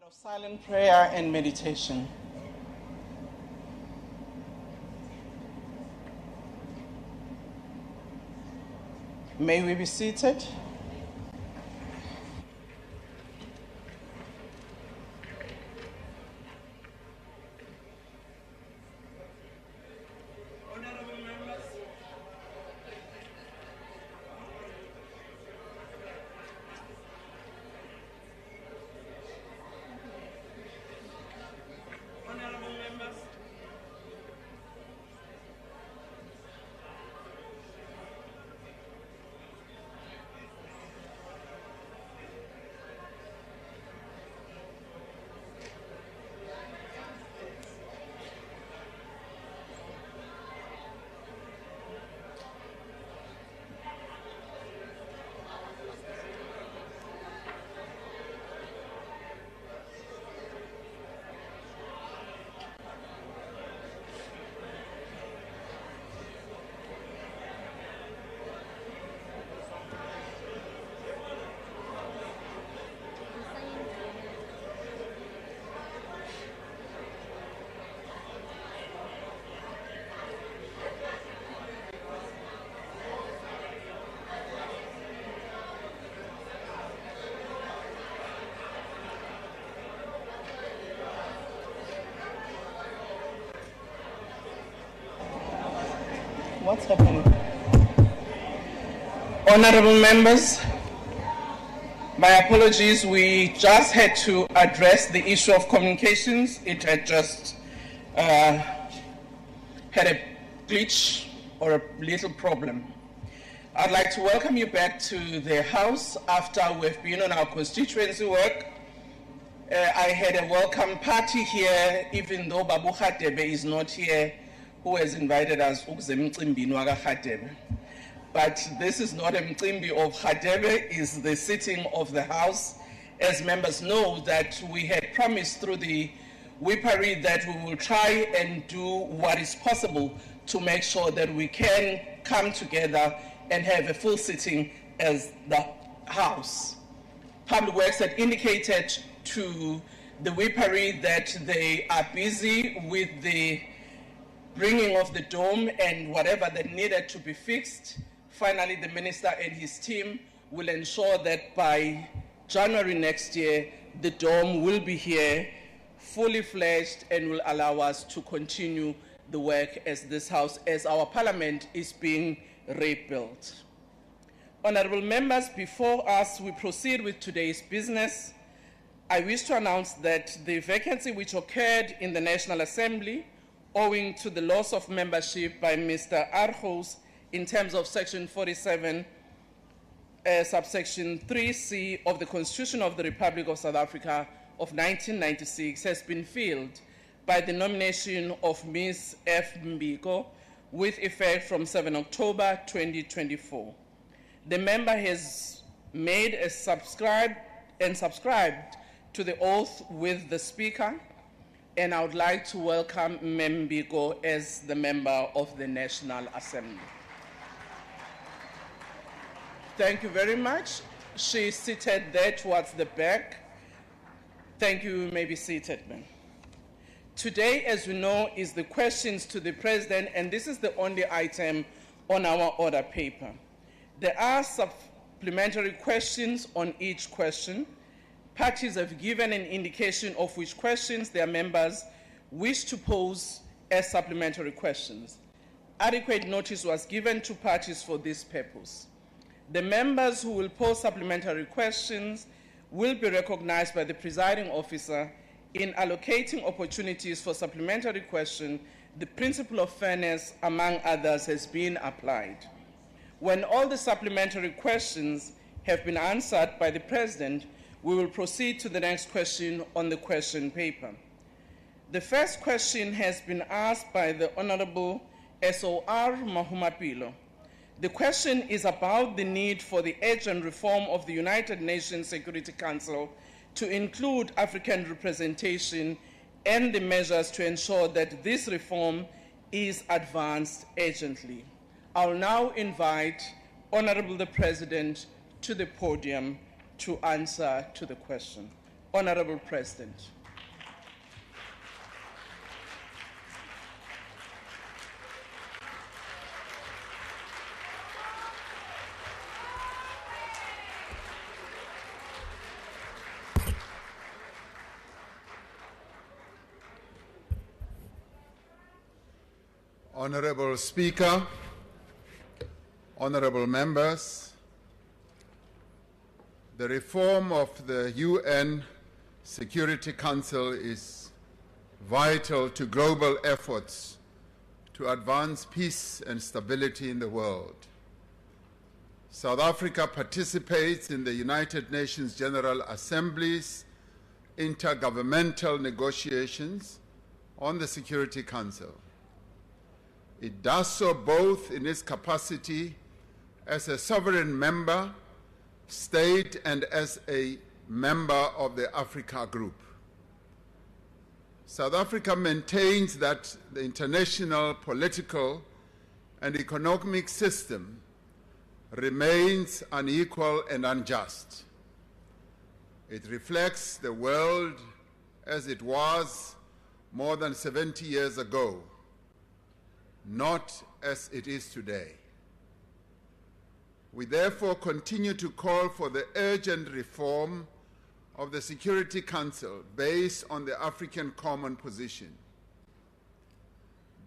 of silent prayer and meditation. May we be seated? Honorable members, what's happening? Honorable members, my apologies, we just had to address the issue of communications. It had just had a glitch or a little problem. I'd like to welcome you back to the House after we've been on our constituency work. I had a welcome party here, even though Babu Khatebe is not here, who has invited us. But this is not a mcimbi of Khatebe, it's the sitting of the House. As members know that we had promised through the whippery that we will try and do what is possible to make sure that we can come together and have a full sitting as the House. Public Works had indicated to the whippery that they are busy with the bringing of the dome and whatever that needed to be fixed. Finally, the minister and his team will ensure that by January next year, the dome will be here, fully fledged, and will allow us to continue the work as this House, as our Parliament is being rebuilt. Honorable members, before us we proceed with today's business, I wish to announce that the vacancy which occurred in the National Assembly owing to the loss of membership by Mr. Arjos in terms of Section 47, subsection 3C of the Constitution of the Republic of South Africa of 1996 has been filled by the nomination of Ms. F. Mbiko with effect from 7 October 2024. The member has made a subscribed to the oath with the Speaker, and I would like to welcome Mbiko as the member of the National Assembly. Thank you very much. She is seated there towards the back. Thank you. You may be seated, ma'am. Today, as you know, is the questions to the President, and this is the only item on our order paper. There are supplementary questions on each question. Parties have given an indication of which questions their members wish to pose as supplementary questions. Adequate notice was given to parties for this purpose. The members who will pose supplementary questions will be recognized by the presiding officer. In allocating opportunities for supplementary question, the principle of fairness, among others, has been applied. When all the supplementary questions have been answered by the President, we will proceed to the next question on the question paper. The first question has been asked by the Honorable S.O.R. Mahumapilo. The question is about the need for the urgent reform of the United Nations Security Council to include African representation and the measures to ensure that this reform is advanced urgently. I will now invite Honorable the President to the podium to answer to the question. Honorable President. Honorable Speaker, honorable members, the reform of the UN Security Council is vital to global efforts to advance peace and stability in the world. South Africa participates in the United Nations General Assembly's intergovernmental negotiations on the Security Council. It does so both in its capacity as a sovereign member state and as a member of the Africa Group. South Africa maintains that the international political and economic system remains unequal and unjust. It reflects the world as it was more than 70 years ago, not as it is today. We therefore continue to call for the urgent reform of the Security Council based on the African Common Position.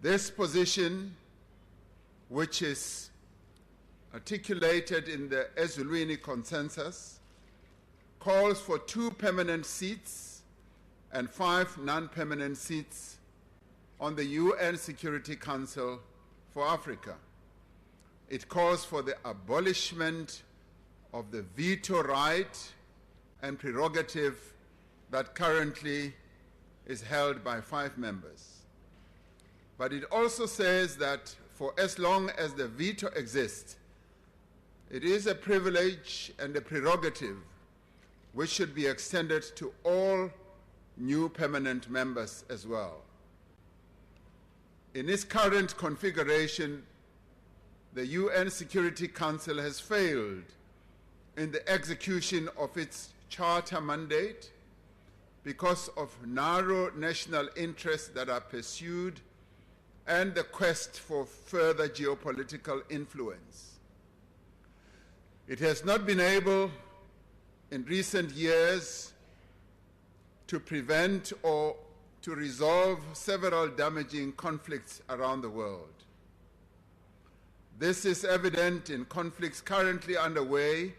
This position, which is articulated in the Ezulwini Consensus, calls for 2 permanent seats and 5 non-permanent seats on the UN Security Council for Africa. It calls for the abolishment of the veto right and prerogative that currently is held by 5 members. But it also says that for as long as the veto exists, it is a privilege and a prerogative which should be extended to all new permanent members as well. In its current configuration, the UN Security Council has failed in the execution of its charter mandate because of narrow national interests that are pursued and the quest for further geopolitical influence. It has not been able in recent years to prevent or to resolve several damaging conflicts around the world. This is evident in conflicts currently underway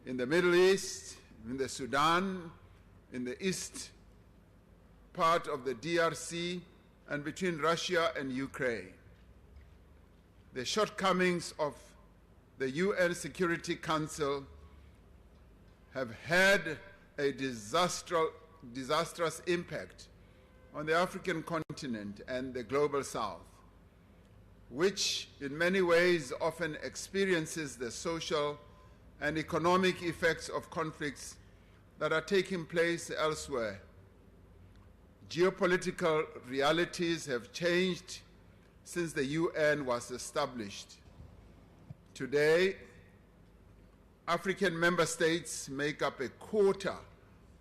in the Middle East, in the Sudan, in the east part of the DRC, and between Russia and Ukraine. The shortcomings of the UN Security Council have had a disastrous impact on the African continent and the global South, which in many ways often experiences the social and economic effects of conflicts that are taking place elsewhere. Geopolitical realities have changed since the UN was established. Today, African member states make up a quarter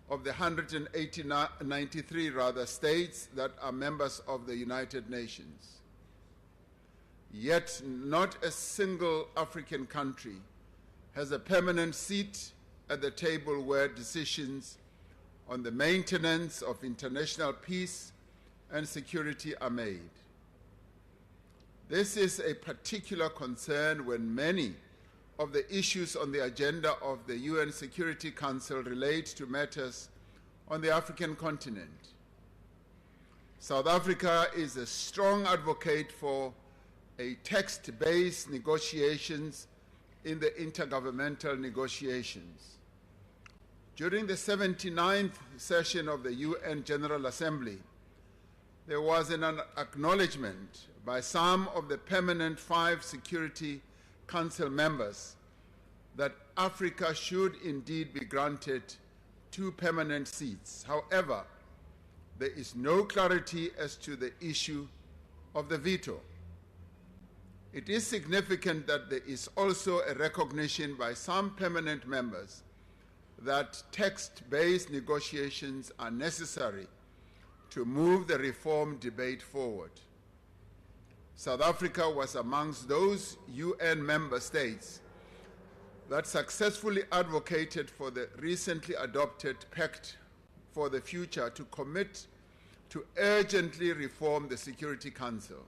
of the 193 states that are members of the United Nations. Yet not a single African country has a permanent seat at the table where decisions on the maintenance of international peace and security are made. This is a particular concern when many of the issues on the agenda of the UN Security Council relate to matters on the African continent. South Africa is a strong advocate for a text-based negotiations in the intergovernmental negotiations. During the 79th session of the UN General Assembly, there was an acknowledgement by some of the permanent 5 Security Council members that Africa should indeed be granted 2 permanent seats. However, there is no clarity as to the issue of the veto. It is significant that there is also a recognition by some permanent members that text-based negotiations are necessary to move the reform debate forward. South Africa was amongst those UN member states that successfully advocated for the recently adopted Pact for the Future to commit to urgently reform the Security Council.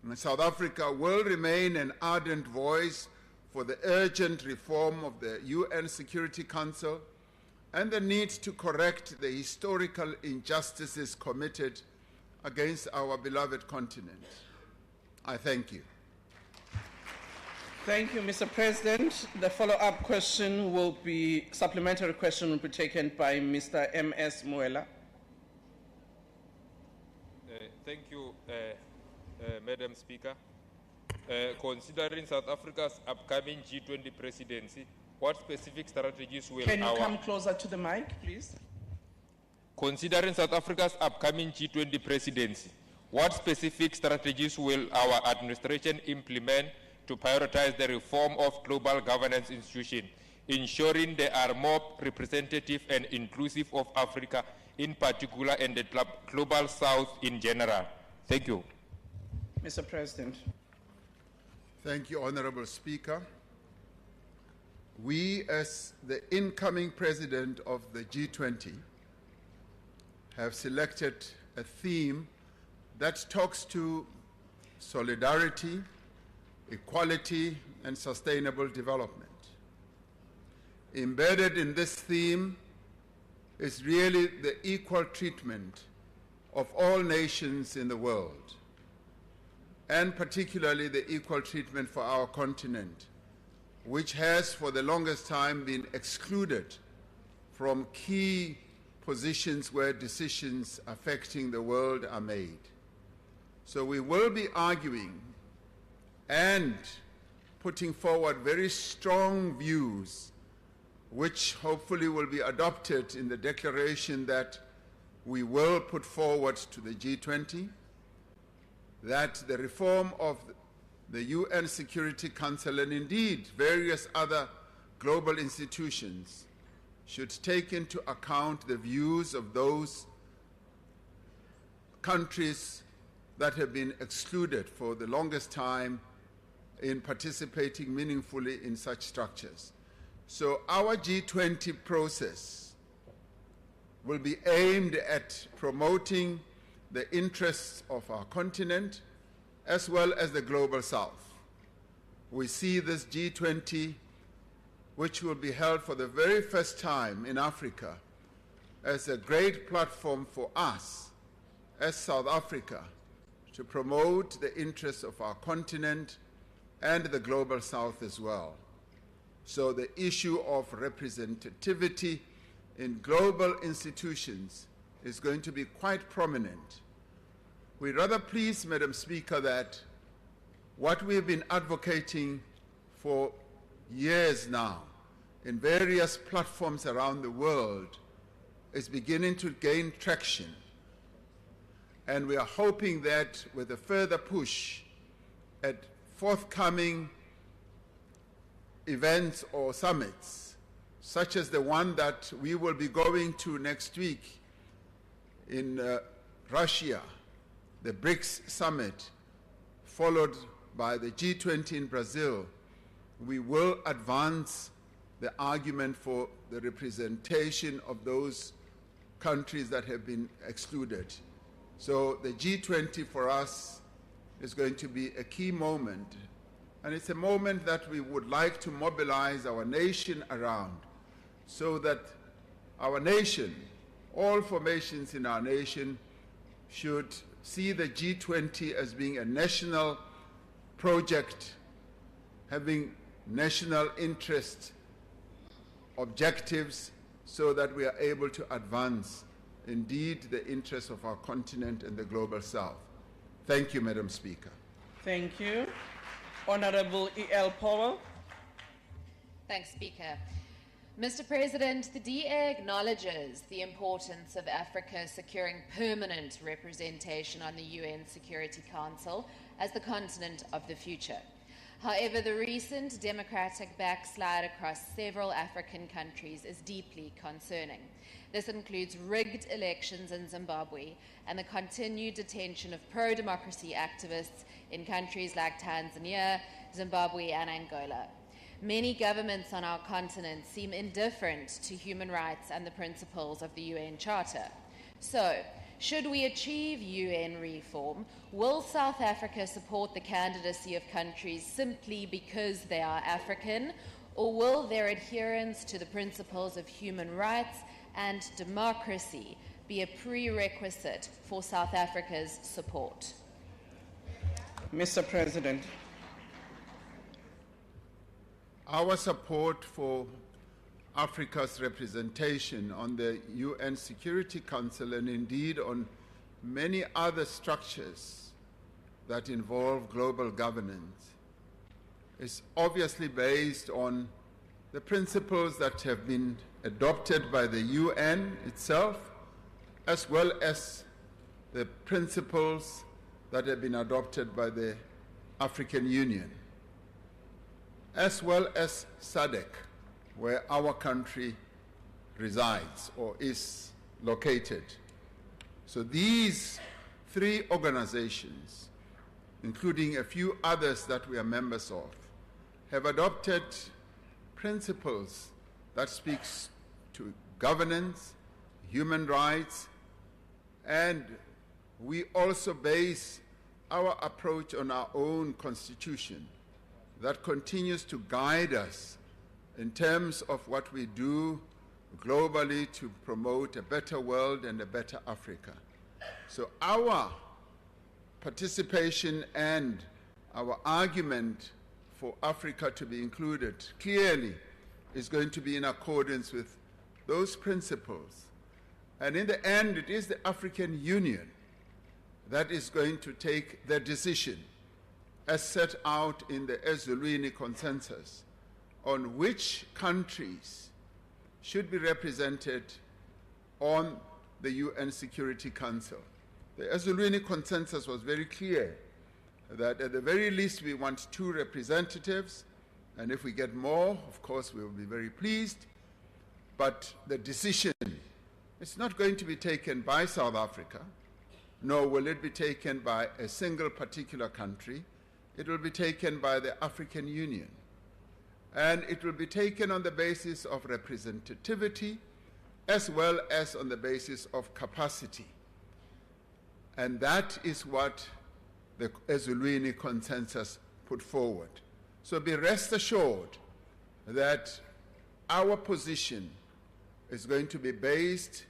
And South Africa will remain an ardent voice for the urgent reform of the UN Security Council and the need to correct the historical injustices committed against our beloved continent. I thank you. Thank you, Mr. President. The follow-up question will be, supplementary question will be taken by Mr. M.S. Muela. Thank you, Madam Speaker. Considering South Africa's upcoming G20 presidency, what specific strategies will Can you come closer to the mic, please? Considering South Africa's upcoming G20 presidency, what specific strategies will our administration implement to prioritize the reform of global governance institutions, ensuring they are more representative and inclusive of Africa in particular and the global South in general? Thank you. Mr. President. Thank you, Honorable Speaker. We, as the incoming president of the G20, have selected a theme that talks to solidarity, equality, and sustainable development. Embedded in this theme is really the equal treatment of all nations in the world, and particularly the equal treatment for our continent, which has for the longest time been excluded from key positions where decisions affecting the world are made. So we will be arguing and putting forward very strong views, which hopefully will be adopted in the declaration that we will put forward to the G20, that the reform of the UN Security Council and indeed various other global institutions should take into account the views of those countries that have been excluded for the longest time in participating meaningfully in such structures. So our G20 process will be aimed at promoting the interests of our continent as well as the global South. We see this G20, which will be held for the very first time in Africa, as a great platform for us as South Africa to promote the interests of our continent and the global South as well. So the issue of representativity in global institutions is going to be quite prominent. We're rather pleased, Madam Speaker, that what we've been advocating for years now in various platforms around the world is beginning to gain traction. And we are hoping that with a further push at forthcoming events or summits, such as the one that we will be going to next week in Russia, the BRICS summit, followed by the G20 in Brazil, we will advance the argument for the representation of those countries that have been excluded. So the G20 for us is going to be a key moment, and it's a moment that we would like to mobilize our nation around so that our nation, all formations in our nation, should see the G20 as being a national project, having national interest objectives, so that we are able to advance indeed the interests of our continent and the global South. Thank you, Madam Speaker. Thank you. Honorable E.L. Powell. Thanks, Speaker. Mr. President, the DA acknowledges the importance of Africa securing permanent representation on the UN Security Council as the continent of the future. However, the recent democratic backslide across several African countries is deeply concerning. This includes rigged elections in Zimbabwe and the continued detention of pro-democracy activists in countries like Tanzania, Zimbabwe, and Angola. Many governments on our continent seem indifferent to human rights and the principles of the UN Charter. So, should we achieve UN reform, will South Africa support the candidacy of countries simply because they are African, or will their adherence to the principles of human rights and democracy be a prerequisite for South Africa's support? Mr. President. Our support for Africa's representation on the UN Security Council and indeed on many other structures that involve global governance is obviously based on the principles that have been adopted by the UN itself, as well as the principles that have been adopted by the African Union, as well as SADC, where our country resides or is located. So these three organizations, including a few others that we are members of, have adopted principles that speaks to governance, human rights, and we also base our approach on our own constitution that continues to guide us in terms of what we do globally to promote a better world and a better Africa. So our participation and our argument for Africa to be included clearly is going to be in accordance with those principles. And in the end, it is the African Union that is going to take the decision as set out in the Ezulwini Consensus on which countries should be represented on the UN Security Council. The Ezulwini Consensus was very clear that at the very least we want 2 representatives, and if we get more, of course, we will be very pleased. But the decision is not going to be taken by South Africa, nor will it be taken by a single particular country. It will be taken by the African Union. And it will be taken on the basis of representativity as well as on the basis of capacity. And that is what the Ezulwini Consensus put forward. So be rest assured that our position is going to be based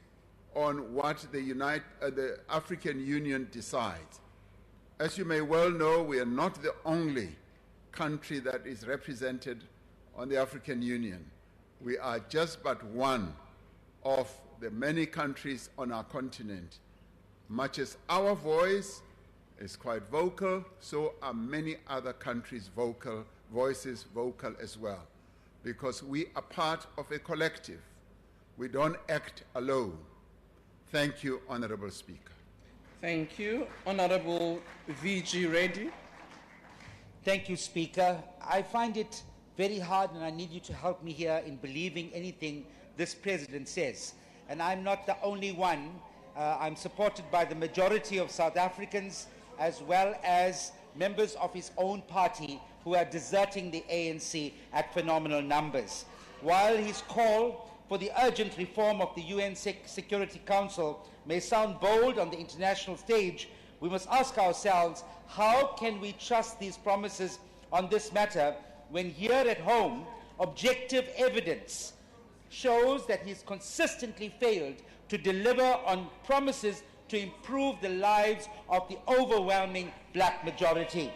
on what the African Union decides. As you may well know, we are not the only country that is represented on the African Union. We are just but one of the many countries on our continent. Much as our voice is quite vocal, so are many other countries' voices vocal as well, because we are part of a collective. We don't act alone. Thank you, Honorable Speaker. Thank you. Honorable V.G. Reddy. Thank you, Speaker. I find it very hard, and I need you to help me here in believing anything this President says. And I'm not the only one. I'm supported by the majority of South Africans, as well as members of his own party who are deserting the ANC at phenomenal numbers. While his call for the urgent reform of the UN Security Council may sound bold on the international stage, we must ask ourselves, how can we trust these promises on this matter when here at home, objective evidence shows that he's consistently failed to deliver on promises to improve the lives of the overwhelming black majority.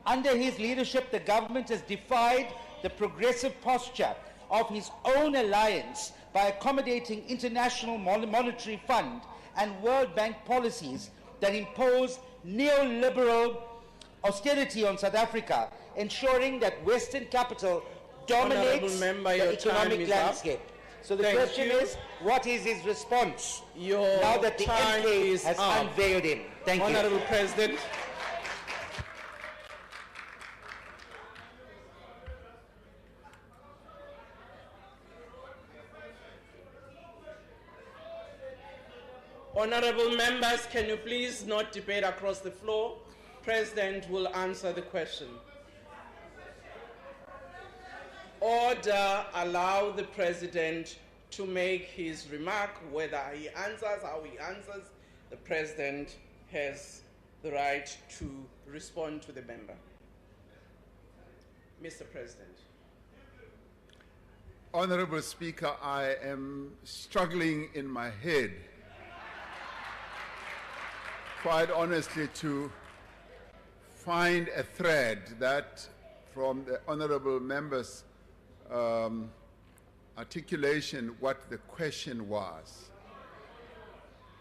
Under his leadership, the government has defied the progressive posture of his own alliance by accommodating International Monetary Fund and World Bank policies that impose neoliberal austerity on South Africa, ensuring that Western capital dominates the economic landscape. So the question is, what is his response now that the MK has unveiled him? Thank you. Honorable President. Honorable members, can you please not debate across the floor? President will answer the question. Order, allow the President to make his remark. Whether he answers, how he answers, the President has the right to respond to the member. Mr. President. Honorable Speaker, I am struggling in my head, quite honestly, to find a thread that from the honorable member's articulation what the question was.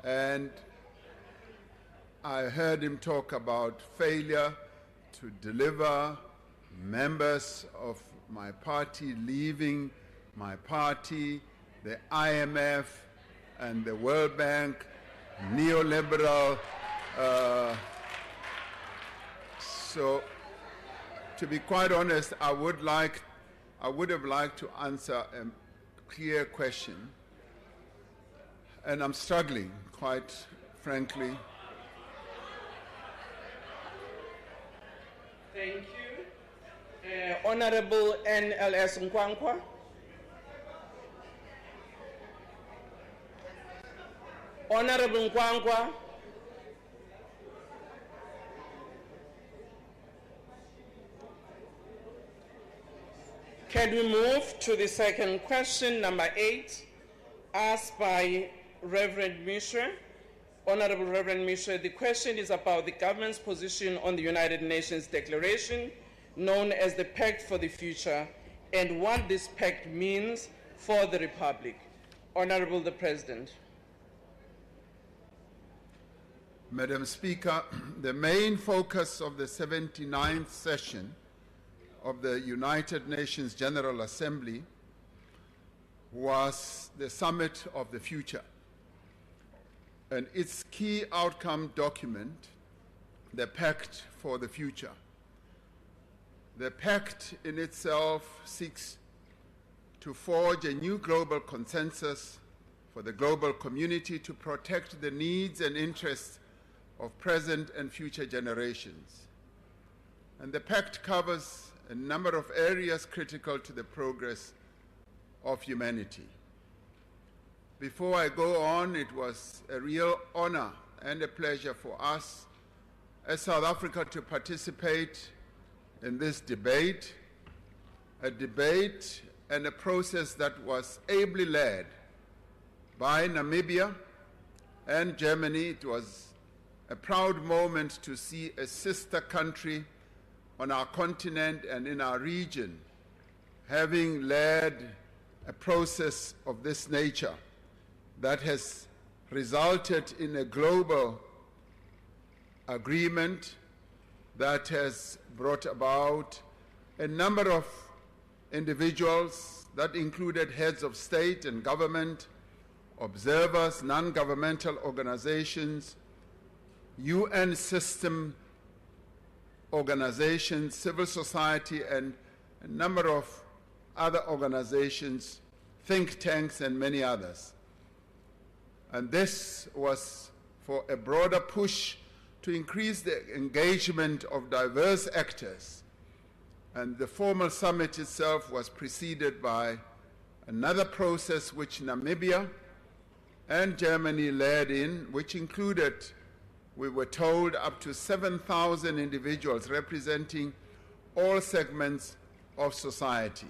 And I heard him talk about failure to deliver, members of my party leaving my party, the IMF and the World Bank, neoliberal. So, to be quite honest, I would have liked to answer a clear question, and I'm struggling, quite frankly. Thank you. Honorable NLS Nkwankwa. Honorable Nkwankwa. Can we move to the second question, number 8, asked by Reverend Mishra? Honorable Reverend Mishra, the question is about the government's position on the United Nations Declaration, known as the Pact for the Future, and what this pact means for the Republic. Honorable the President. Madam Speaker, the main focus of the 79th session of the United Nations General Assembly was the Summit of the Future. And its key outcome document, the Pact for the Future. The Pact in itself seeks to forge a new global consensus for the global community to protect the needs and interests of present and future generations. And the Pact covers a number of areas critical to the progress of humanity. Before I go on, it was a real honor and a pleasure for us as South Africa to participate in this debate, a debate and a process that was ably led by Namibia and Germany. It was a proud moment to see a sister country on our continent and in our region having led a process of this nature that has resulted in a global agreement that has brought about a number of individuals that included heads of state and government, observers, non-governmental organizations, UN system organizations, civil society, and a number of other organizations, think tanks, and many others. And this was for a broader push to increase the engagement of diverse actors. And the formal summit itself was preceded by another process which Namibia and Germany led in, which included, we were told, up to 7,000 individuals representing all segments of society.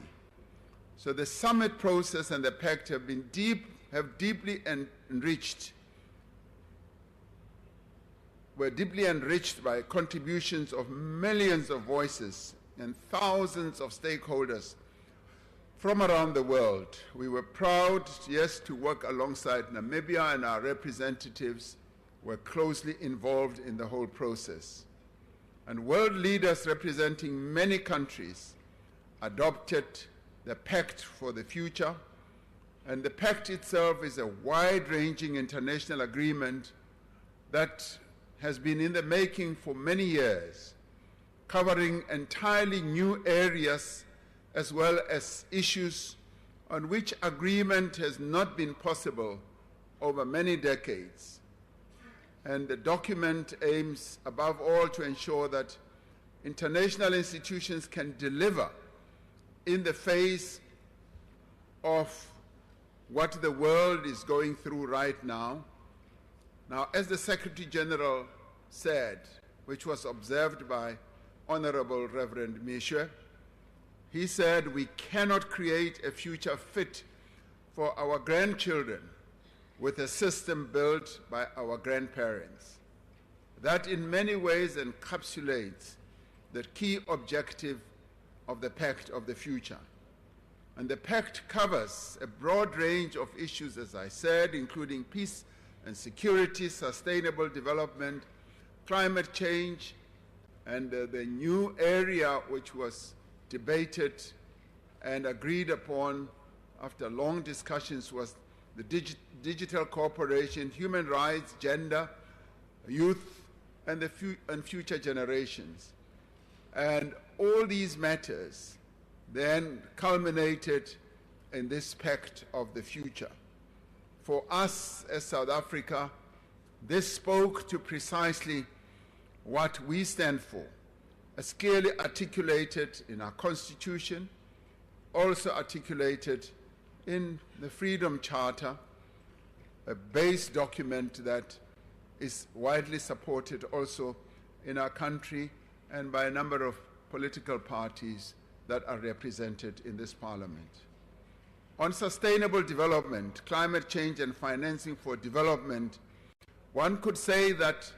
So the summit process and the pact have been deeply enriched, were deeply enriched by contributions of millions of voices and thousands of stakeholders from around the world. We were proud, yes, to work alongside Namibia, and our representatives were closely involved in the whole process. And world leaders representing many countries adopted the Pact for the Future, and the Pact itself is a wide-ranging international agreement that has been in the making for many years, covering entirely new areas as well as issues on which agreement has not been possible over many decades. And the document aims, above all, to ensure that international institutions can deliver in the face of what the world is going through right now. Now, as the Secretary General said, which was observed by Honorable Reverend Mishwe, he said we cannot create a future fit for our grandchildren with a system built by our grandparents. That in many ways encapsulates the key objective of the Pact of the Future. And the Pact covers a broad range of issues, as I said, including peace and security, sustainable development, climate change, and the new area which was debated and agreed upon after long discussions was the digital cooperation, human rights, gender, youth, and future generations. And all these matters then culminated in this Pact of the Future. For us as South Africa, this spoke to precisely what we stand for, as clearly articulated in our Constitution, also articulated in the Freedom Charter, a base document that is widely supported also in our country and by a number of political parties that are represented in this Parliament. On sustainable development, climate change and financing for development, one could say that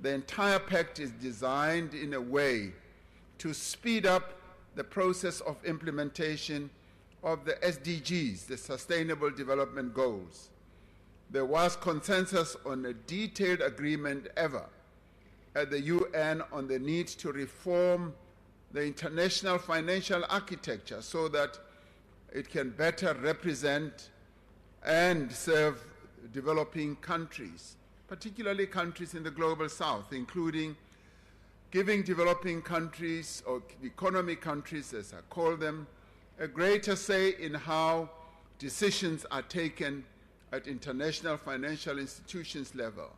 the entire pact is designed in a way to speed up the process of implementation of the SDGs, the Sustainable Development Goals. There was consensus on a detailed agreement ever at the UN on the need to reform the international financial architecture so that it can better represent and serve developing countries, particularly countries in the global south, including giving developing countries, or economic countries as I call them, a greater say in how decisions are taken at international financial institutions level.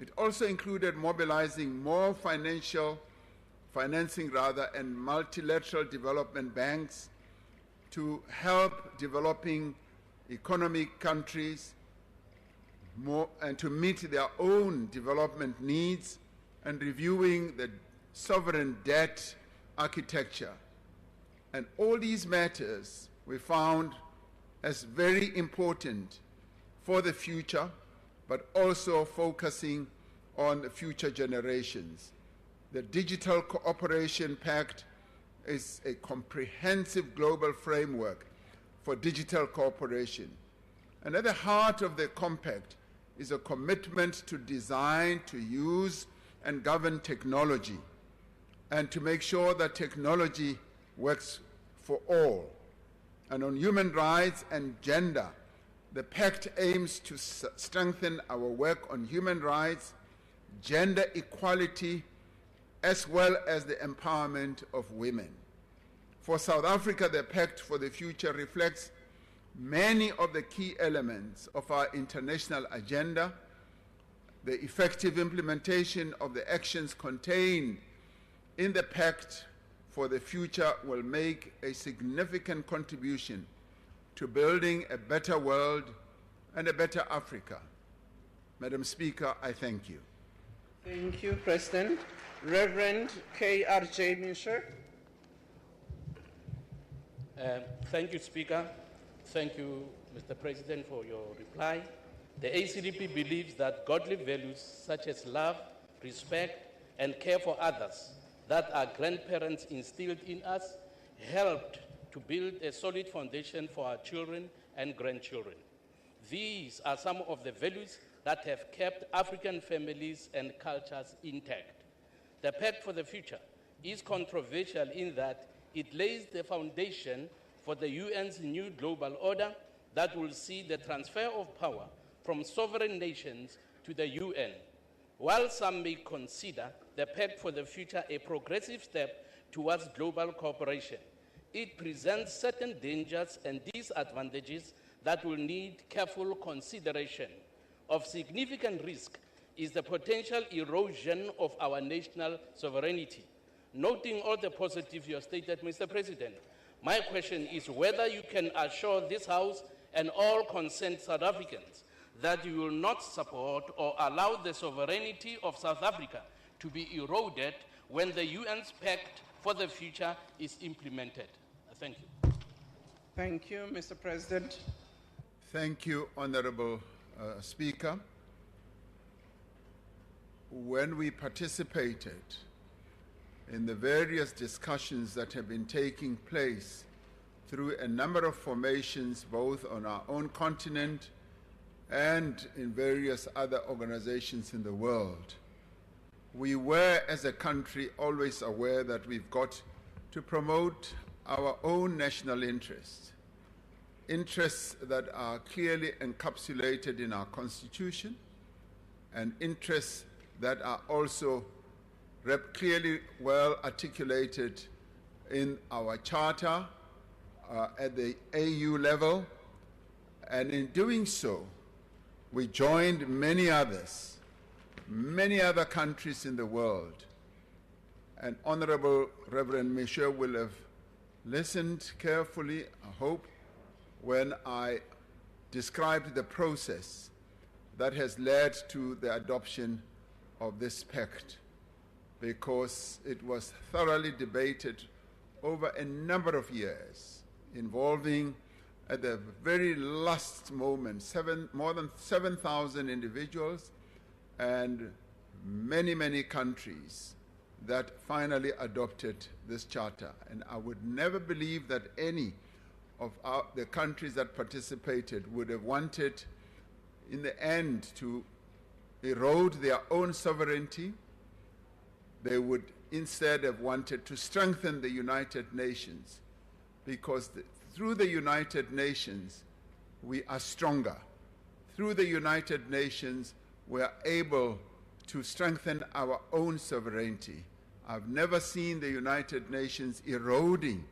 It also included mobilizing more financing and multilateral development banks to help developing economic countries and to meet their own development needs, and reviewing the sovereign debt architecture. And all these matters we found as very important for the future, but also focusing on the future generations. The Digital Cooperation Pact is a comprehensive global framework for digital cooperation. And at the heart of the compact is a commitment to design, to use, and govern technology, and to make sure that technology works for all. And on human rights and gender, the Pact aims to strengthen our work on human rights, gender equality, as well as the empowerment of women. For South Africa, the Pact for the Future reflects many of the key elements of our international agenda. The effective implementation of the actions contained in the Pact for the Future will make a significant contribution to building a better world and a better Africa. Madam Speaker, I thank you. Thank you, President. Reverend K.R.J. Misher. Thank you, Speaker. Thank you, Mr. President, for your reply. The ACDP believes that godly values such as love, respect, and care for others that our grandparents instilled in us helped to build a solid foundation for our children and grandchildren. These are some of the values that have kept African families and cultures intact. The Pact for the Future is controversial in that it lays the foundation for the UN's new global order that will see the transfer of power from sovereign nations to the UN. While some may consider the Pact for the Future a progressive step towards global cooperation, it presents certain dangers and disadvantages that will need careful consideration. Of significant risk is the potential erosion of our national sovereignty. Noting all the positives you have stated, Mr. President, my question is whether you can assure this House and all concerned South Africans that you will not support or allow the sovereignty of South Africa to be eroded when the UN's Pact for the Future is implemented. Thank you. Thank you, Mr. President. Thank you, Honorable Speaker. When we participated in the various discussions that have been taking place through a number of formations, both on our own continent and in various other organizations in the world, we were, as a country, always aware that we've got to promote our own national interests, interests that are clearly encapsulated in our Constitution, and interests that are also clearly well articulated in our Charter at the AU level. And in doing so, we joined many other countries in the world. And Honorable Reverend Michaud will have listened carefully, I hope, when I described the process that has led to the adoption of this pact, because it was thoroughly debated over a number of years, involving at the very last moment more than 7,000 individuals and many, many countries that finally adopted this charter. And I would never believe that any of the countries that participated would have wanted, in the end, to erode their own sovereignty. They would instead have wanted to strengthen the United Nations, because through the United Nations, we are stronger. Through the United Nations, we are able to strengthen our own sovereignty. I've never seen the United Nations eroding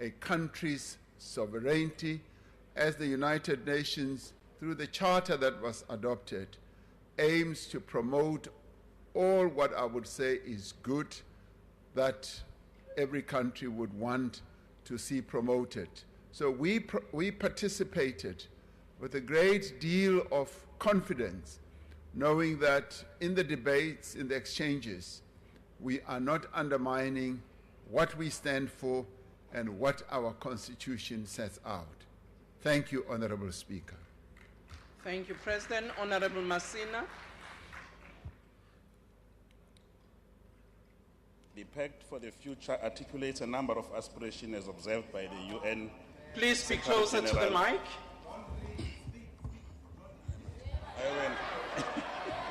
a country's sovereignty, as the United Nations, through the charter that was adopted, aims to promote all what I would say is good that every country would want to see promoted. So we participated with a great deal of confidence, knowing that in the debates, in the exchanges, we are not undermining what we stand for and what our Constitution sets out. Thank you, Honorable Speaker. Thank you, President. Honorable Masina. The Pact for the Future articulates a number of aspirations as observed by the UN. Please speak closer to the mic.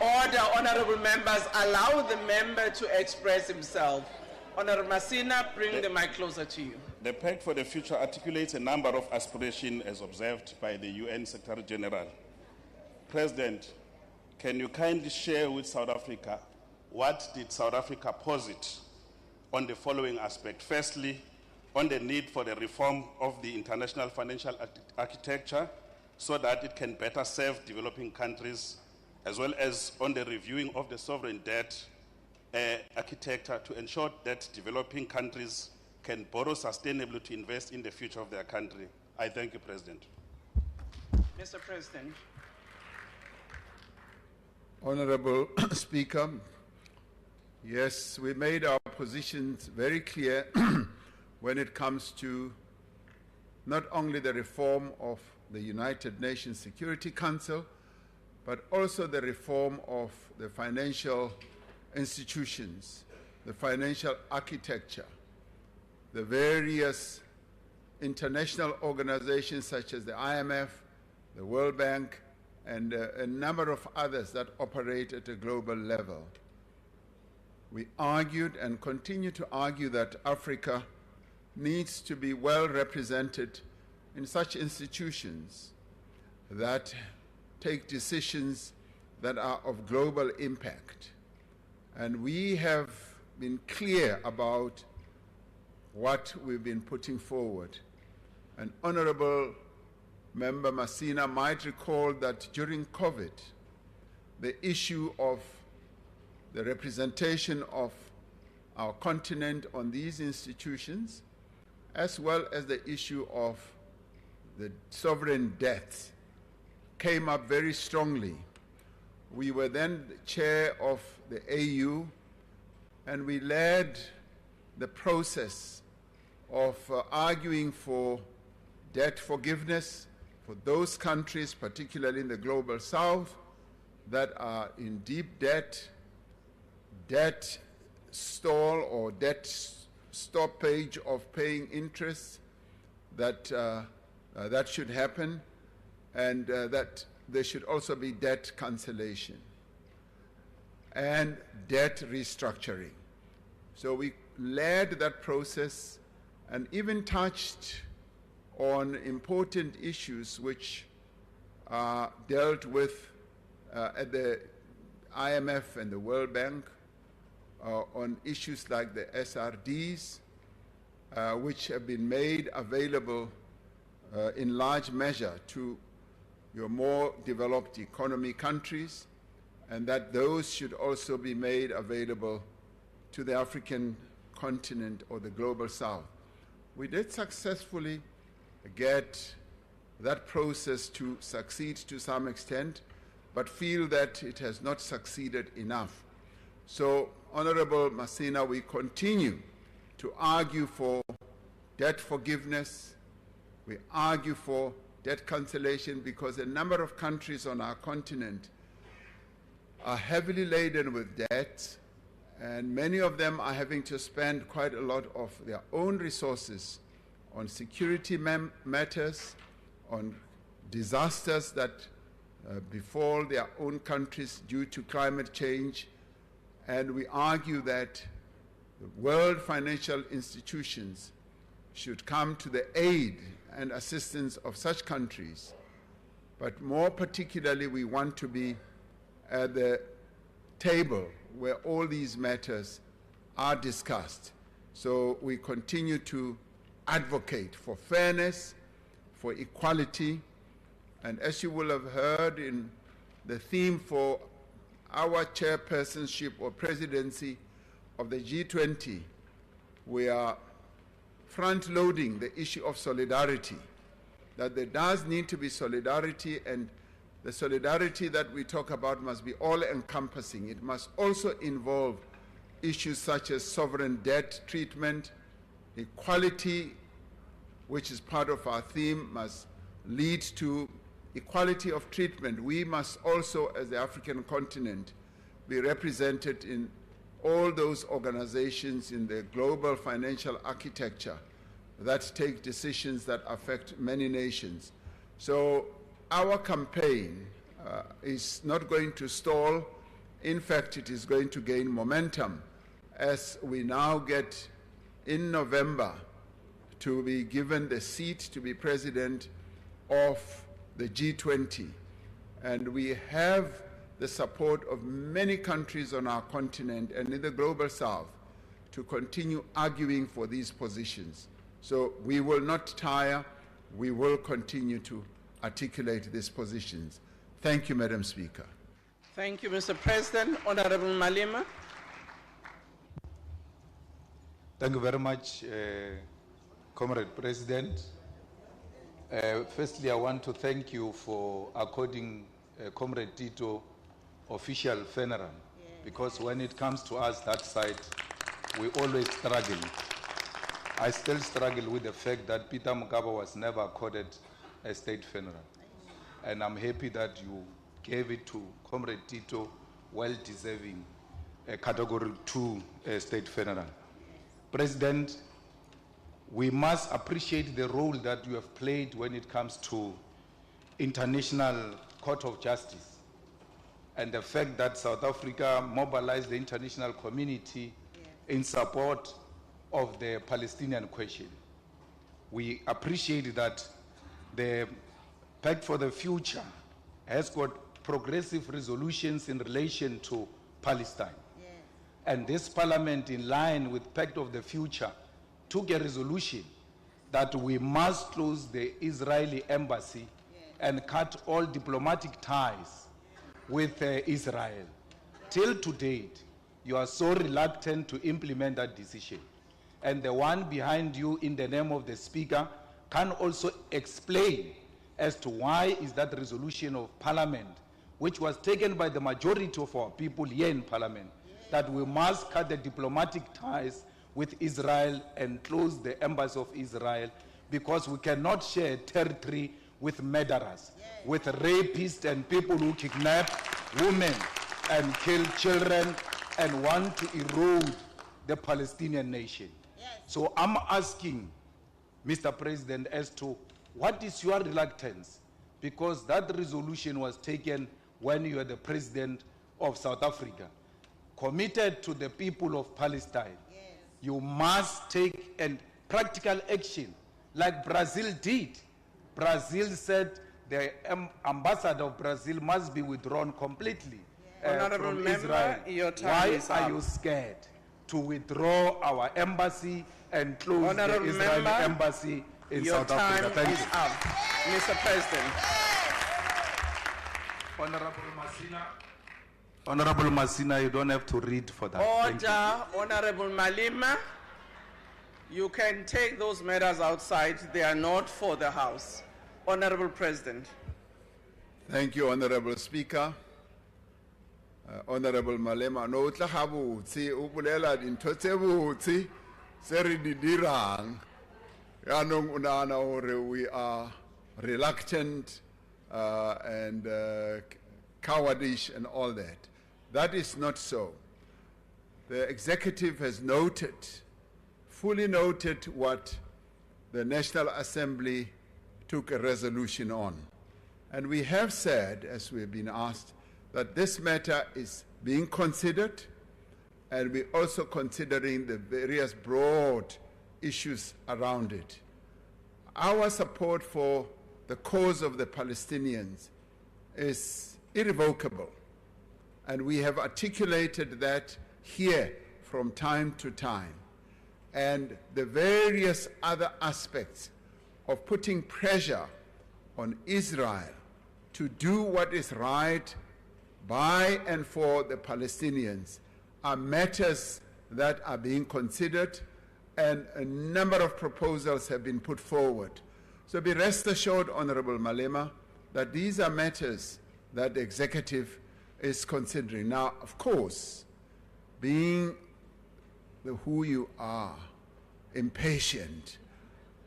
Order, honorable members. Allow the member to express himself. Honorable Masina, bring the mic closer to you. The Pact for the Future articulates a number of aspirations as observed by the UN Secretary General. President, can you kindly share with South Africa what did South Africa posit on the following aspect? Firstly, on the need for the reform of the international financial architecture so that it can better serve developing countries, as well as on the reviewing of the sovereign debt architecture to ensure that developing countries can borrow sustainably to invest in the future of their country. I thank you, President. Mr. President. Honorable Speaker, yes, we made our positions very clear when it comes to not only the reform of the United Nations Security Council, but also the reform of the financial institutions, the financial architecture, the various international organizations such as the IMF, the World Bank, and a number of others that operate at a global level. We argued and continue to argue that Africa needs to be well represented in such institutions that take decisions that are of global impact. And we have been clear about what we've been putting forward. And Honorable Member Masina might recall that during COVID, the issue of the representation of our continent on these institutions, as well as the issue of the sovereign debt, came up very strongly. We were then the chair of the AU, and we led the process of arguing for debt forgiveness for those countries, particularly in the global south, that are in deep debt, debt stall or debt stoppage of paying interest, that that should happen, and that there should also be debt cancellation and debt restructuring. So we led that process and even touched on important issues which are dealt with at the IMF and the World Bank, on issues like the SRDs, which have been made available in large measure to your more developed economy countries, and that those should also be made available to the African continent or the global south. We did successfully get that process to succeed to some extent, but feel that it has not succeeded enough. So, Honorable Masina, we continue to argue for debt forgiveness. We argue for debt cancellation because a number of countries on our continent are heavily laden with debt, and many of them are having to spend quite a lot of their own resources on security matters, on disasters that befall their own countries due to climate change. And we argue that the world financial institutions should come to the aid and assistance of such countries. But more particularly, we want to be at the table where all these matters are discussed. So we continue to advocate for fairness, for equality, and as you will have heard in the theme for our chairpersonship or presidency of the G20, we are front-loading the issue of solidarity, that there does need to be solidarity, and the solidarity that we talk about must be all-encompassing. It must also involve issues such as sovereign debt treatment, equality, which is part of our theme, must lead to equality of treatment. We must also, as the African continent, be represented in all those organizations in the global financial architecture that take decisions that affect many nations. So our campaign is not going to stall. In fact, it is going to gain momentum as we now get in November to be given the seat to be president of the G20. And we have the support of many countries on our continent and in the global south to continue arguing for these positions. So we will not tire. We will continue to articulate these positions. Thank you, Madam Speaker. Thank you, Mr. President. Honorable Malema. Thank you very much, Comrade President. Firstly, I want to thank you for according Comrade Tito official funeral, because when it comes to us that side, we always struggle. I still struggle with the fact that Peter Mokaba was never accorded a state funeral. And I'm happy that you gave it to Comrade Tito, well-deserving a Category 2 state funeral. President, we must appreciate the role that you have played when it comes to International Court of Justice and the fact that South Africa mobilized the international community in support of the Palestinian question. We appreciate that the Pact for the Future has got progressive resolutions in relation to Palestine. And this parliament, in line with Pact of the Future, took a resolution that we must close the Israeli embassy and cut all diplomatic ties with Israel. Till to date, you are so reluctant to implement that decision. And the one behind you, in the name of the Speaker, can also explain as to why is that resolution of Parliament, which was taken by the majority of our people here in Parliament, that we must cut the diplomatic ties with Israel and close the embassy of Israel, because we cannot share territory with murderers, with rapists and people who kidnap women and kill children and want to erode the Palestinian nation. So I'm asking, Mr. President, as to what is your reluctance? Because that resolution was taken when you were the President of South Africa, committed to the people of Palestine. You must take practical action, like Brazil did. Brazil said the ambassador of Brazil must be withdrawn completely Honorable from member, Israel. your time Why is are up. you scared to withdraw our embassy and close Honorable the Israeli member, embassy in Your South time Africa? Thank is you. up. Mr. President. Honorable Masina, you don't have to read for that. Thank you. Order, Honorable Malema. You can take those matters outside. They are not for the House. Honorable President. Thank you, Honorable Speaker. Honorable Malema, no tla ga botse o bolela dintho tse botse se re di dirang. Yaanong o nahana hore we are reluctant and cowardish and all that. That is not so. The executive has noted, fully noted what the National Assembly took a resolution on. And we have said, as we have been asked, that this matter is being considered, and we're also considering the various broad issues around it. Our support for the cause of the Palestinians is irrevocable, and we have articulated that here from time to time. And the various other aspects of putting pressure on Israel to do what is right by and for the Palestinians are matters that are being considered, and a number of proposals have been put forward. So be rest assured, Honorable Malema, that these are matters that the executive is considering. Now, of course, being who you are, impatient,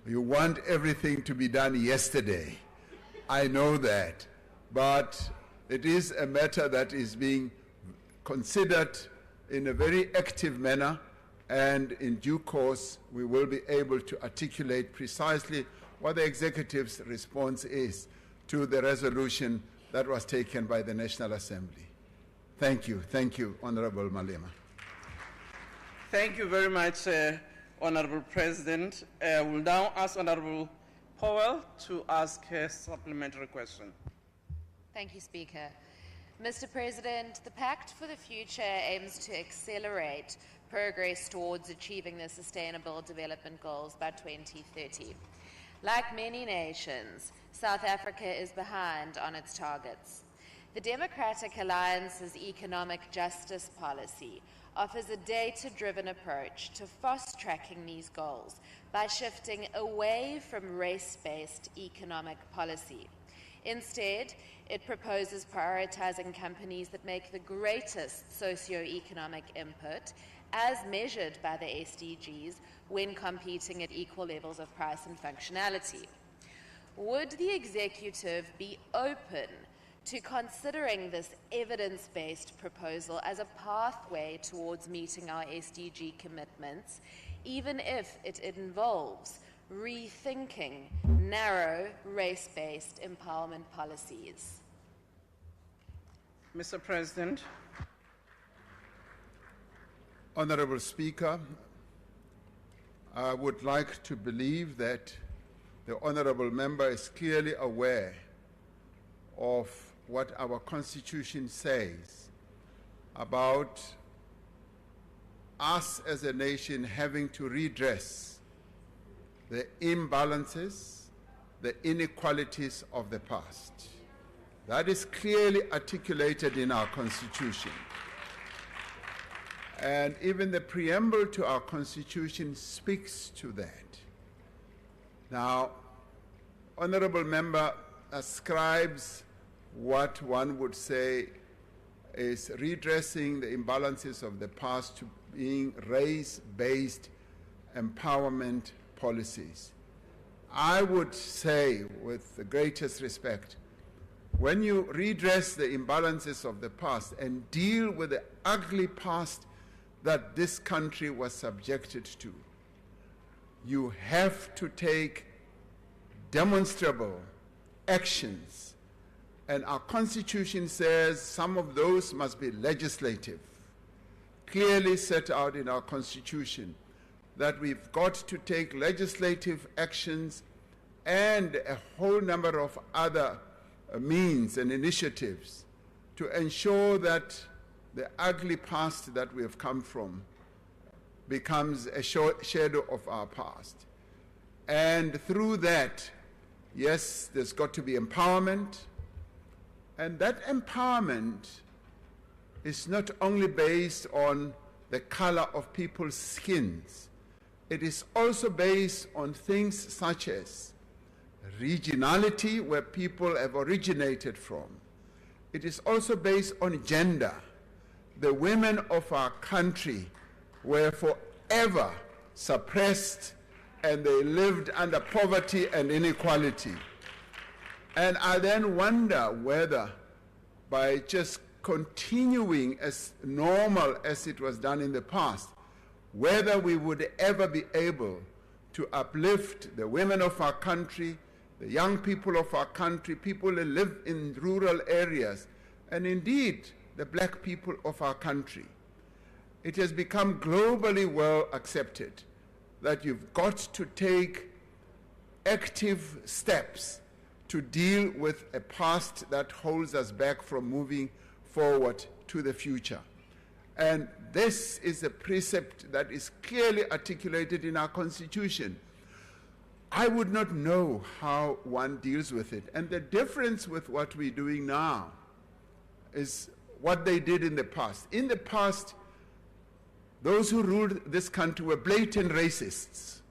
you want everything to be done yesterday. I know that, but it is a matter that is being considered in a very active manner, and in due course we will be able to articulate precisely what the executive's response is to the resolution that was taken by the National Assembly. Thank you, Honorable Malema. Thank you very much, Honorable President. We'll now ask Honorable Powell to ask her supplementary question. Thank you, Speaker. Mr. President, the Pact for the Future aims to accelerate progress towards achieving the Sustainable Development Goals by 2030. Like many nations, South Africa is behind on its targets. The Democratic Alliance's economic justice policy offers a data-driven approach to fast-tracking these goals by shifting away from race-based economic policy. Instead, it proposes prioritizing companies that make the greatest socio-economic input as measured by the SDGs when competing at equal levels of price and functionality. Would the executive be open to considering this evidence-based proposal as a pathway towards meeting our SDG commitments, even if it involves rethinking narrow, race-based empowerment policies? Mr. President. Honorable Speaker, I would like to believe that the honorable member is clearly aware of what our Constitution says about us as a nation having to redress the imbalances, the inequalities of the past. That is clearly articulated in our Constitution. And even the preamble to our Constitution speaks to that. Now, honorable member ascribes what one would say is redressing the imbalances of the past to being race-based empowerment policies. I would say, with the greatest respect, when you redress the imbalances of the past and deal with the ugly past that this country was subjected to, you have to take demonstrable actions. And our Constitution says some of those must be legislative. Clearly set out in our Constitution that we've got to take legislative actions and a whole number of other means and initiatives to ensure that the ugly past that we have come from becomes a shadow of our past. And through that, yes, there's got to be empowerment. And that empowerment is not only based on the color of people's skins. It is also based on things such as regionality, where people have originated from. It is also based on gender. The women of our country were forever suppressed, and they lived under poverty and inequality. And I then wonder whether, by just continuing as normal as it was done in the past, whether we would ever be able to uplift the women of our country, the young people of our country, people who live in rural areas, and indeed the black people of our country. It has become globally well accepted that you've got to take active steps to deal with a past that holds us back from moving forward to the future. And this is a precept that is clearly articulated in our Constitution. I would not know how one deals with it. And the difference with what we're doing now is what they did in the past. In the past, those who ruled this country were blatant racists.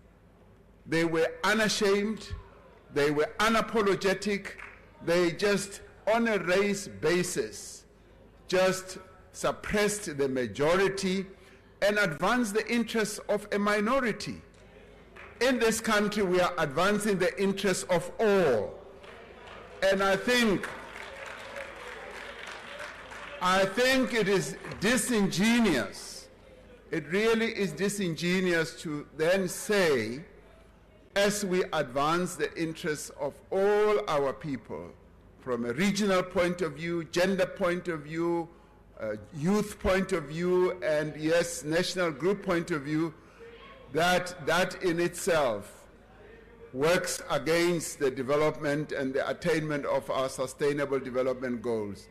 They were unashamed, they were unapologetic, they just, on a race basis, just suppressed the majority and advanced the interests of a minority. In this country, we are advancing the interests of all. And I think it is disingenuous. It really is disingenuous to then say, as we advance the interests of all our people, from a regional point of view, gender point of view, youth point of view, and yes, national group point of view, that in itself works against the development and the attainment of our sustainable development goals.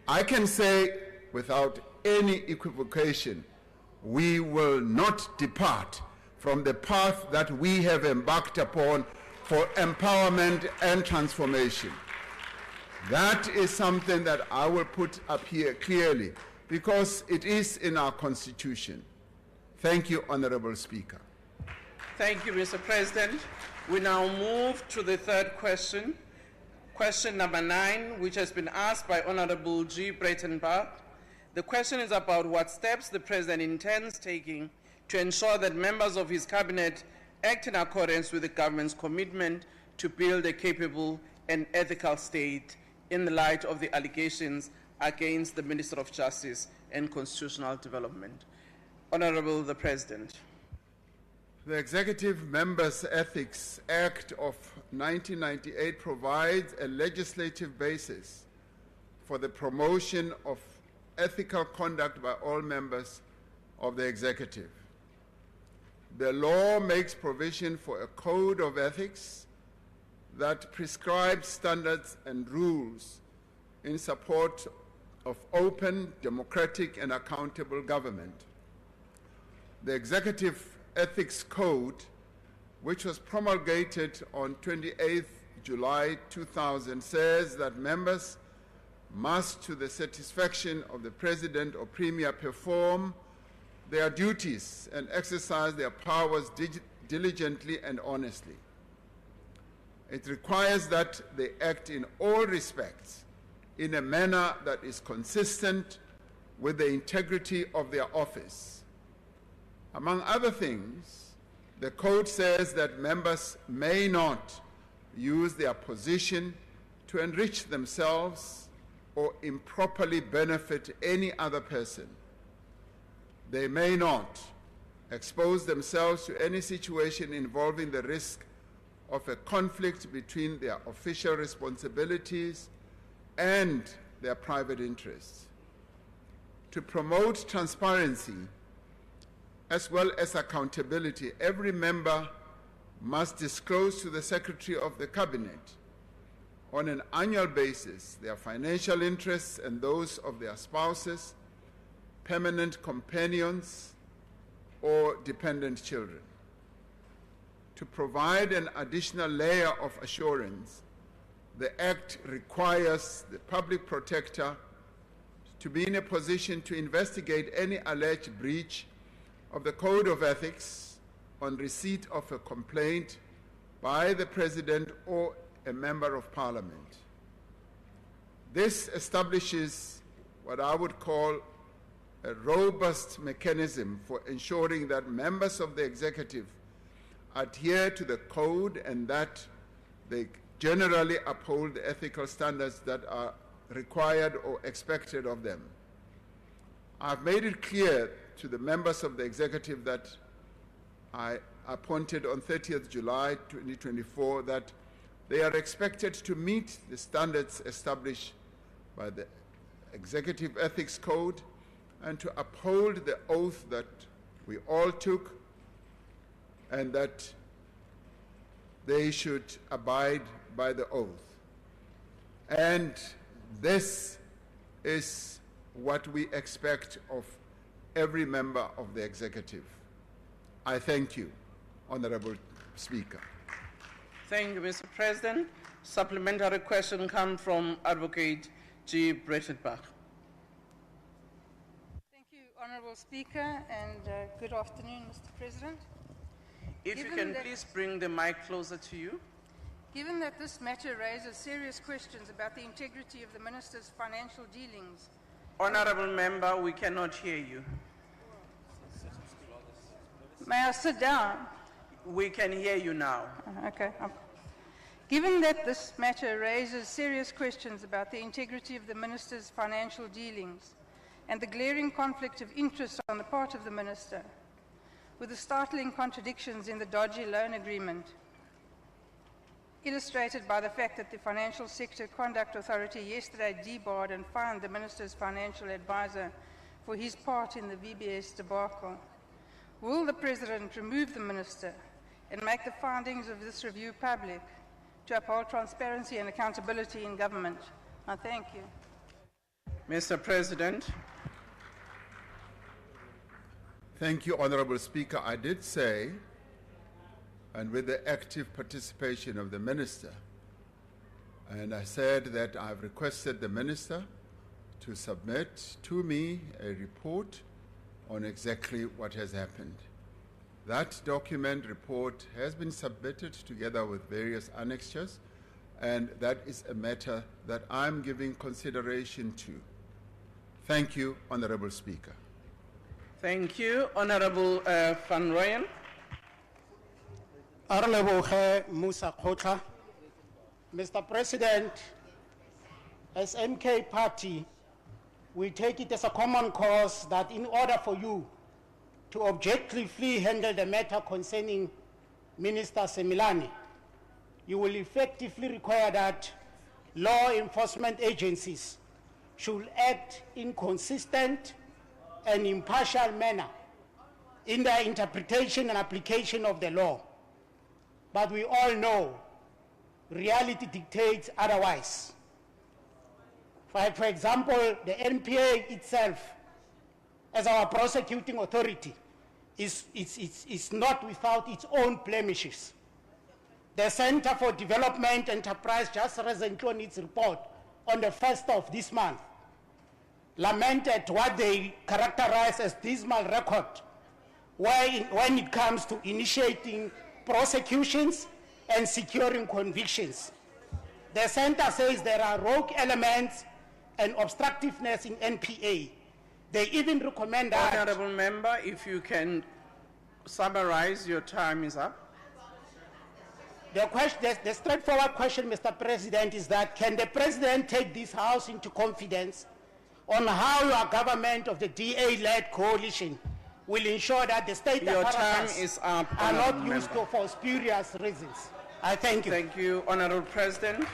I can say without any equivocation, we will not depart from the path that we have embarked upon for empowerment and transformation. That is something that I will put up here clearly, because it is in our Constitution. Thank you, Honorable Speaker. Thank you, Mr. President. We now move to the third question. Question number 9, which has been asked by Honorable G. Breitenbach. The question is about what steps the President intends taking to ensure that members of his cabinet act in accordance with the government's commitment to build a capable and ethical state in the light of the allegations against the Minister of Justice and Constitutional Development. Honorable the President. The Executive Members' Ethics Act of 1998 provides a legislative basis for the promotion of ethical conduct by all members of the executive. The law makes provision for a code of ethics that prescribes standards and rules in support of open, democratic, and accountable government. The Executive Ethics Code, which was promulgated on 28 July 2000 says that members must, to the satisfaction of the President or Premier, perform their duties and exercise their powers diligently and honestly. It requires that they act in all respects in a manner that is consistent with the integrity of their office. Among other things, the Code says that members may not use their position to enrich themselves or improperly benefit any other person. They may not expose themselves to any situation involving the risk of a conflict between their official responsibilities and their private interests. To promote transparency as well as accountability, every member must disclose to the Secretary of the Cabinet on an annual basis their financial interests and those of their spouses, permanent companions, or dependent children. To provide an additional layer of assurance, the Act requires the public protector to be in a position to investigate any alleged breach of the Code of Ethics on receipt of a complaint by the President or a Member of Parliament. This establishes what I would call a robust mechanism for ensuring that members of the executive adhere to the code and that they generally uphold the ethical standards that are required or expected of them. I've made it clear to the members of the executive that I appointed on 30th July 2024 that they are expected to meet the standards established by the Executive Ethics Code and to uphold the oath that we all took, and that they should abide by the oath. And this is what we expect of every member of the executive. I thank you, Honorable Speaker. Thank you, Mr. President. Supplementary question comes from Advocate G. Breitenbach. Thank you, Honourable Speaker, and good afternoon, Mr. President. If you can please bring the mic closer to you. Given that this matter raises serious questions about the integrity of the Minister's financial dealings. Honourable Member, we cannot hear you. May I sit down? We can hear you now. Okay. Given that this matter raises serious questions about the integrity of the Minister's financial dealings and the glaring conflict of interest on the part of the Minister, with the startling contradictions in the dodgy loan agreement, illustrated by the fact that the Financial Sector Conduct Authority yesterday debarred and fined the Minister's financial advisor for his part in the VBS debacle, will the President remove the Minister and make the findings of this review public to uphold transparency and accountability in government? I thank you. Mr. President. Thank you, Honorable Speaker. I did say, and with the active participation of the Minister, and I said that I've requested the Minister to submit to me a report on exactly what has happened. That document report has been submitted together with various annexures, and that is a matter that I'm giving consideration to. Thank you, Honorable Speaker. Thank you. Honorable Van Rooyen. Honorable Musa Khotla. Mr. President, as MK Party, we take it as a common cause that in order for you to objectively handle the matter concerning Minister Semilani, you will effectively require that law enforcement agencies should act in consistent and impartial manner in their interpretation and application of the law. But we all know reality dictates otherwise. For example, the NPA itself, as our prosecuting authority, is not without its own blemishes. The Center for Development Enterprise just recently on its report on the 1st of this month lamented what they characterize as dismal record when it comes to initiating prosecutions and securing convictions. The center says there are rogue elements and obstructiveness in NPA. They even recommend that... Honorable member, if you can summarize, your time is up. The straightforward question, Mr. President, is that can the President take this House into confidence on how your government of the DA-led coalition will ensure that the state apparatus are not used for spurious reasons? I thank you. Thank you, Honorable President.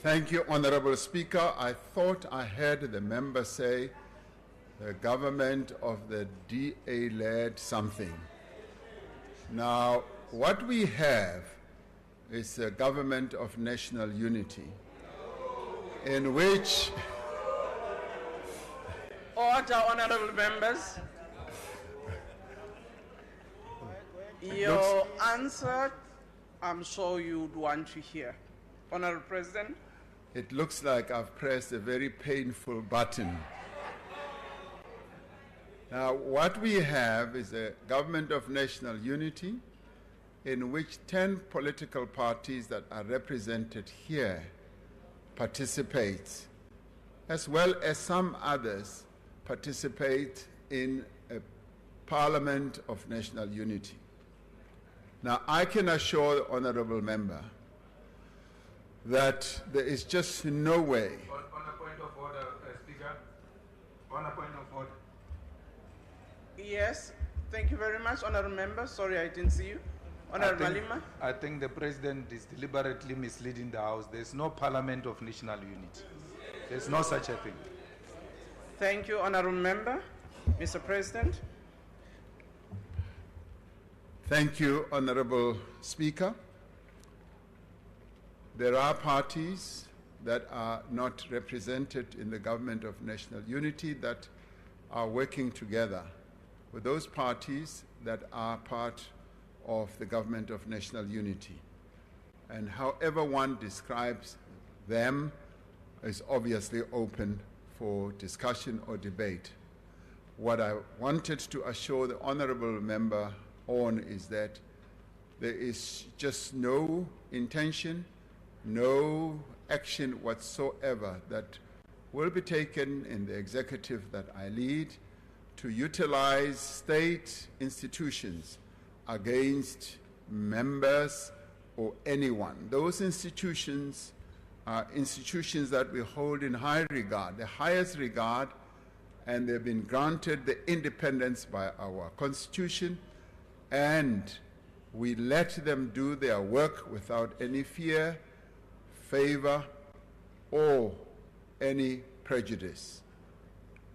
Thank you, Honorable Speaker. I thought I heard the member say the government of the DA led something. Now, what we have is a government of national unity in which... Order, honorable members. Your answer, I'm sure you'd want to hear. Honorable President. It looks like I've pressed a very painful button. Now, what we have is a government of national unity in which 10 political parties that are represented here participate, as well as some others participate in a parliament of national unity. Now, I can assure the honorable member that there is just no way. On a point of order, Speaker. On a point of order. Yes, thank you very much, honorable member. Sorry, I didn't see you. Honorable Malima. I think the President is deliberately misleading the House. There's no parliament of national unity. There's no such a thing. Thank you, honorable member. Mr. President. Thank you, Honorable Speaker. There are parties that are not represented in the government of national unity that are working together with those parties that are part of the government of national unity. And however one describes them is obviously open for discussion or debate. What I wanted to assure the honorable member on is that there is just no intention, no action whatsoever that will be taken in the executive that I lead to utilize state institutions against members or anyone. Those institutions are institutions that we hold in high regard, the highest regard, and they've been granted the independence by our Constitution, and we let them do their work without any fear, favor, or any prejudice.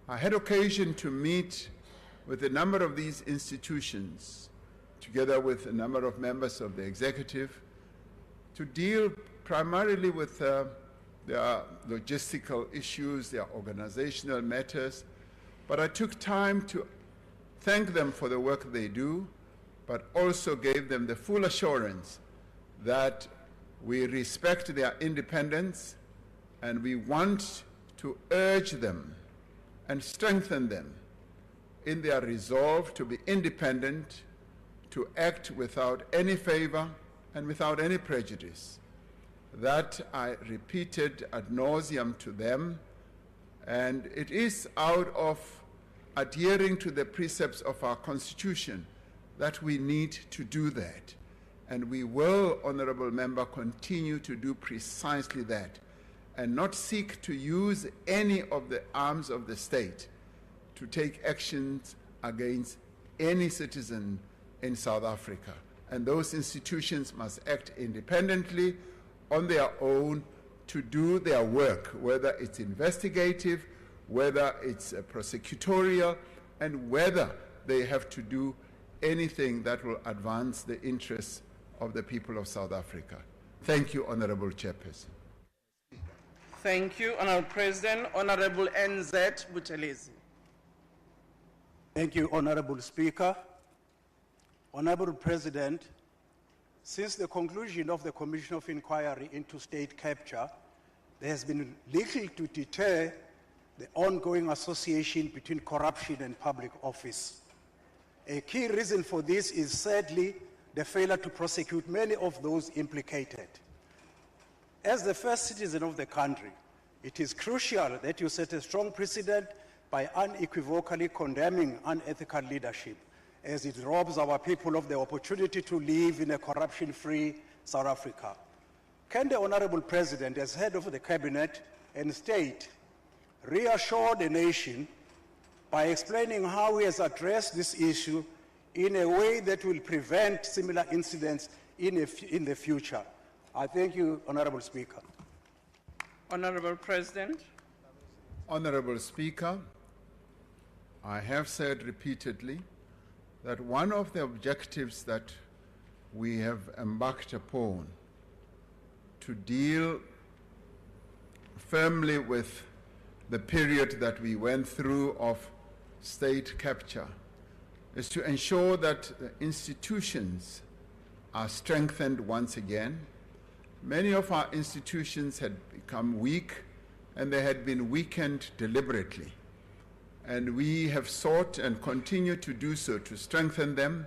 I had occasion to meet with a number of these institutions, together with a number of members of the executive, to deal primarily with their logistical issues, their organizational matters. But I took time to thank them for the work they do, but also gave them the full assurance that we respect their independence and we want to urge them and strengthen them in their resolve to be independent, to act without any favor and without any prejudice. That I repeated ad nauseum to them, and it is out of adhering to the precepts of our Constitution that we need to do that. And we will, honorable member, continue to do precisely that and not seek to use any of the arms of the state to take actions against any citizen in South Africa. And those institutions must act independently on their own to do their work, whether it's investigative, whether it's prosecutorial, and whether they have to do anything that will advance the interests of the people of South Africa. Thank you, Honorable Chairperson. Thank you, Honorable President. Honorable NZ Buthelezi. Thank you, Honorable Speaker. Honorable President, since the conclusion of the Commission of Inquiry into state capture, there has been little to deter the ongoing association between corruption and public office. A key reason for this is sadly the failure to prosecute many of those implicated. As the first citizen of the country, it is crucial that you set a strong precedent by unequivocally condemning unethical leadership, as it robs our people of the opportunity to live in a corruption-free South Africa. Can the Honorable President, as head of the Cabinet and State, reassure the nation by explaining how he has addressed this issue in a way that will prevent similar incidents in the future? I thank you, Honorable Speaker. Honorable President. Honorable Speaker, I have said repeatedly that one of the objectives that we have embarked upon to deal firmly with the period that we went through of state capture is to ensure that the institutions are strengthened once again. Many of our institutions had become weak, and they had been weakened deliberately. And we have sought and continue to do so to strengthen them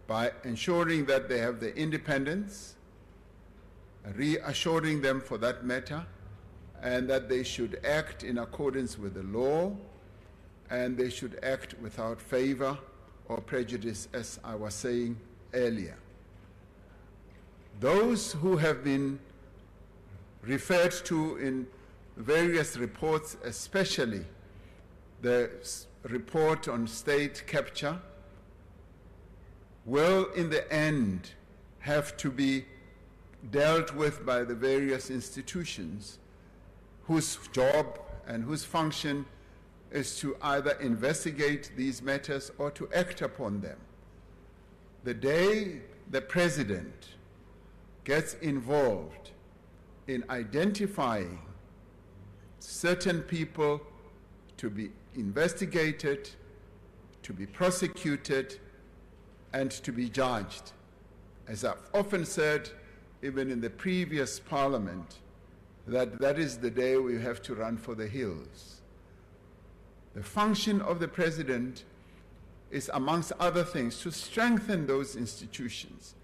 by ensuring that they have the independence, reassuring them for that matter, and that they should act in accordance with the law, and they should act without favor or prejudice, as I was saying earlier. Those who have been referred to in various reports, especially the report on state capture, will in the end have to be dealt with by the various institutions whose job and whose function is to either investigate these matters or to act upon them. The day the President gets involved in identifying certain people to be investigated, to be prosecuted, and to be judged, as I've often said, even in the previous Parliament, that is the day we have to run for the hills. The function of the President is, amongst other things, to strengthen those institutions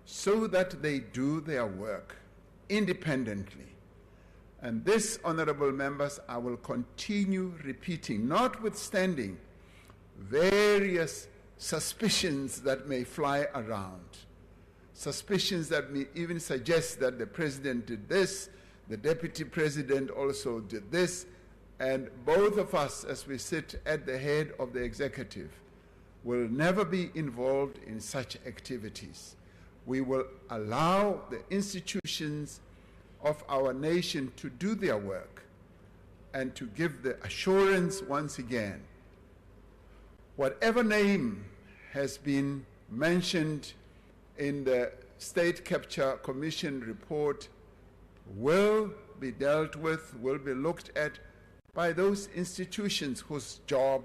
so that they do their work independently. And this, honorable members, I will continue repeating, notwithstanding various suspicions that may fly around, suspicions that may even suggest that the President did this, the Deputy President also did this, and both of us, as we sit at the head of the executive, will never be involved in such activities. We will allow the institutions of our nation to do their work and to give the assurance once again. Whatever name has been mentioned in the State Capture Commission report will be dealt with, will be looked at by those institutions whose job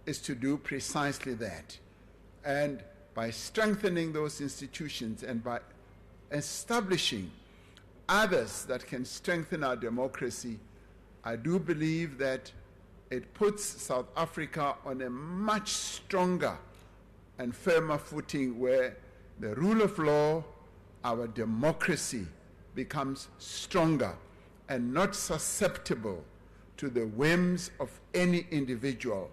is to do precisely that. And by strengthening those institutions and by establishing others that can strengthen our democracy, I do believe that it puts South Africa on a much stronger and firmer footing where the rule of law, our democracy, becomes stronger and not susceptible to the whims of any individual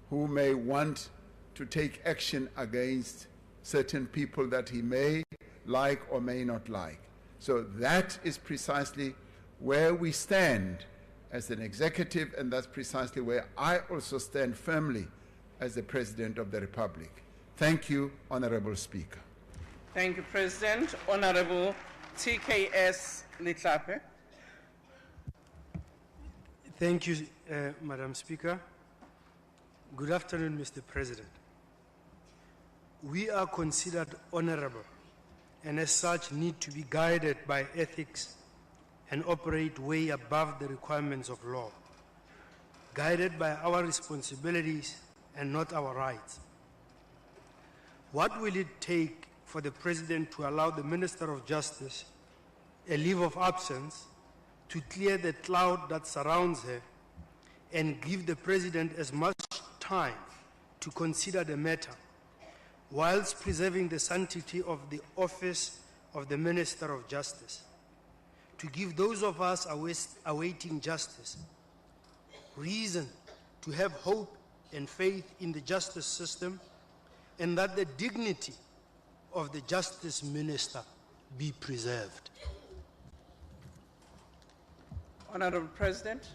who may want to take action against certain people that he may like or may not like. So that is precisely where we stand as an executive, and that's precisely where I also stand firmly as the President of the Republic. Thank you, Honorable Speaker. Thank you, President. Honorable TKS Litlape. Thank you, Madam Speaker. Good afternoon, Mr. President. We are considered honorable and as such need to be guided by ethics and operate way above the requirements of law. Guided by our responsibilities and not our rights. What will it take for the President to allow the Minister of Justice a leave of absence to clear the cloud that surrounds her and give the President as much time to consider the matter, whilst preserving the sanctity of the office of the Minister of Justice, to give those of us awaiting justice reason to have hope and faith in the justice system, and that the dignity of the Justice Minister be preserved. Honorable President.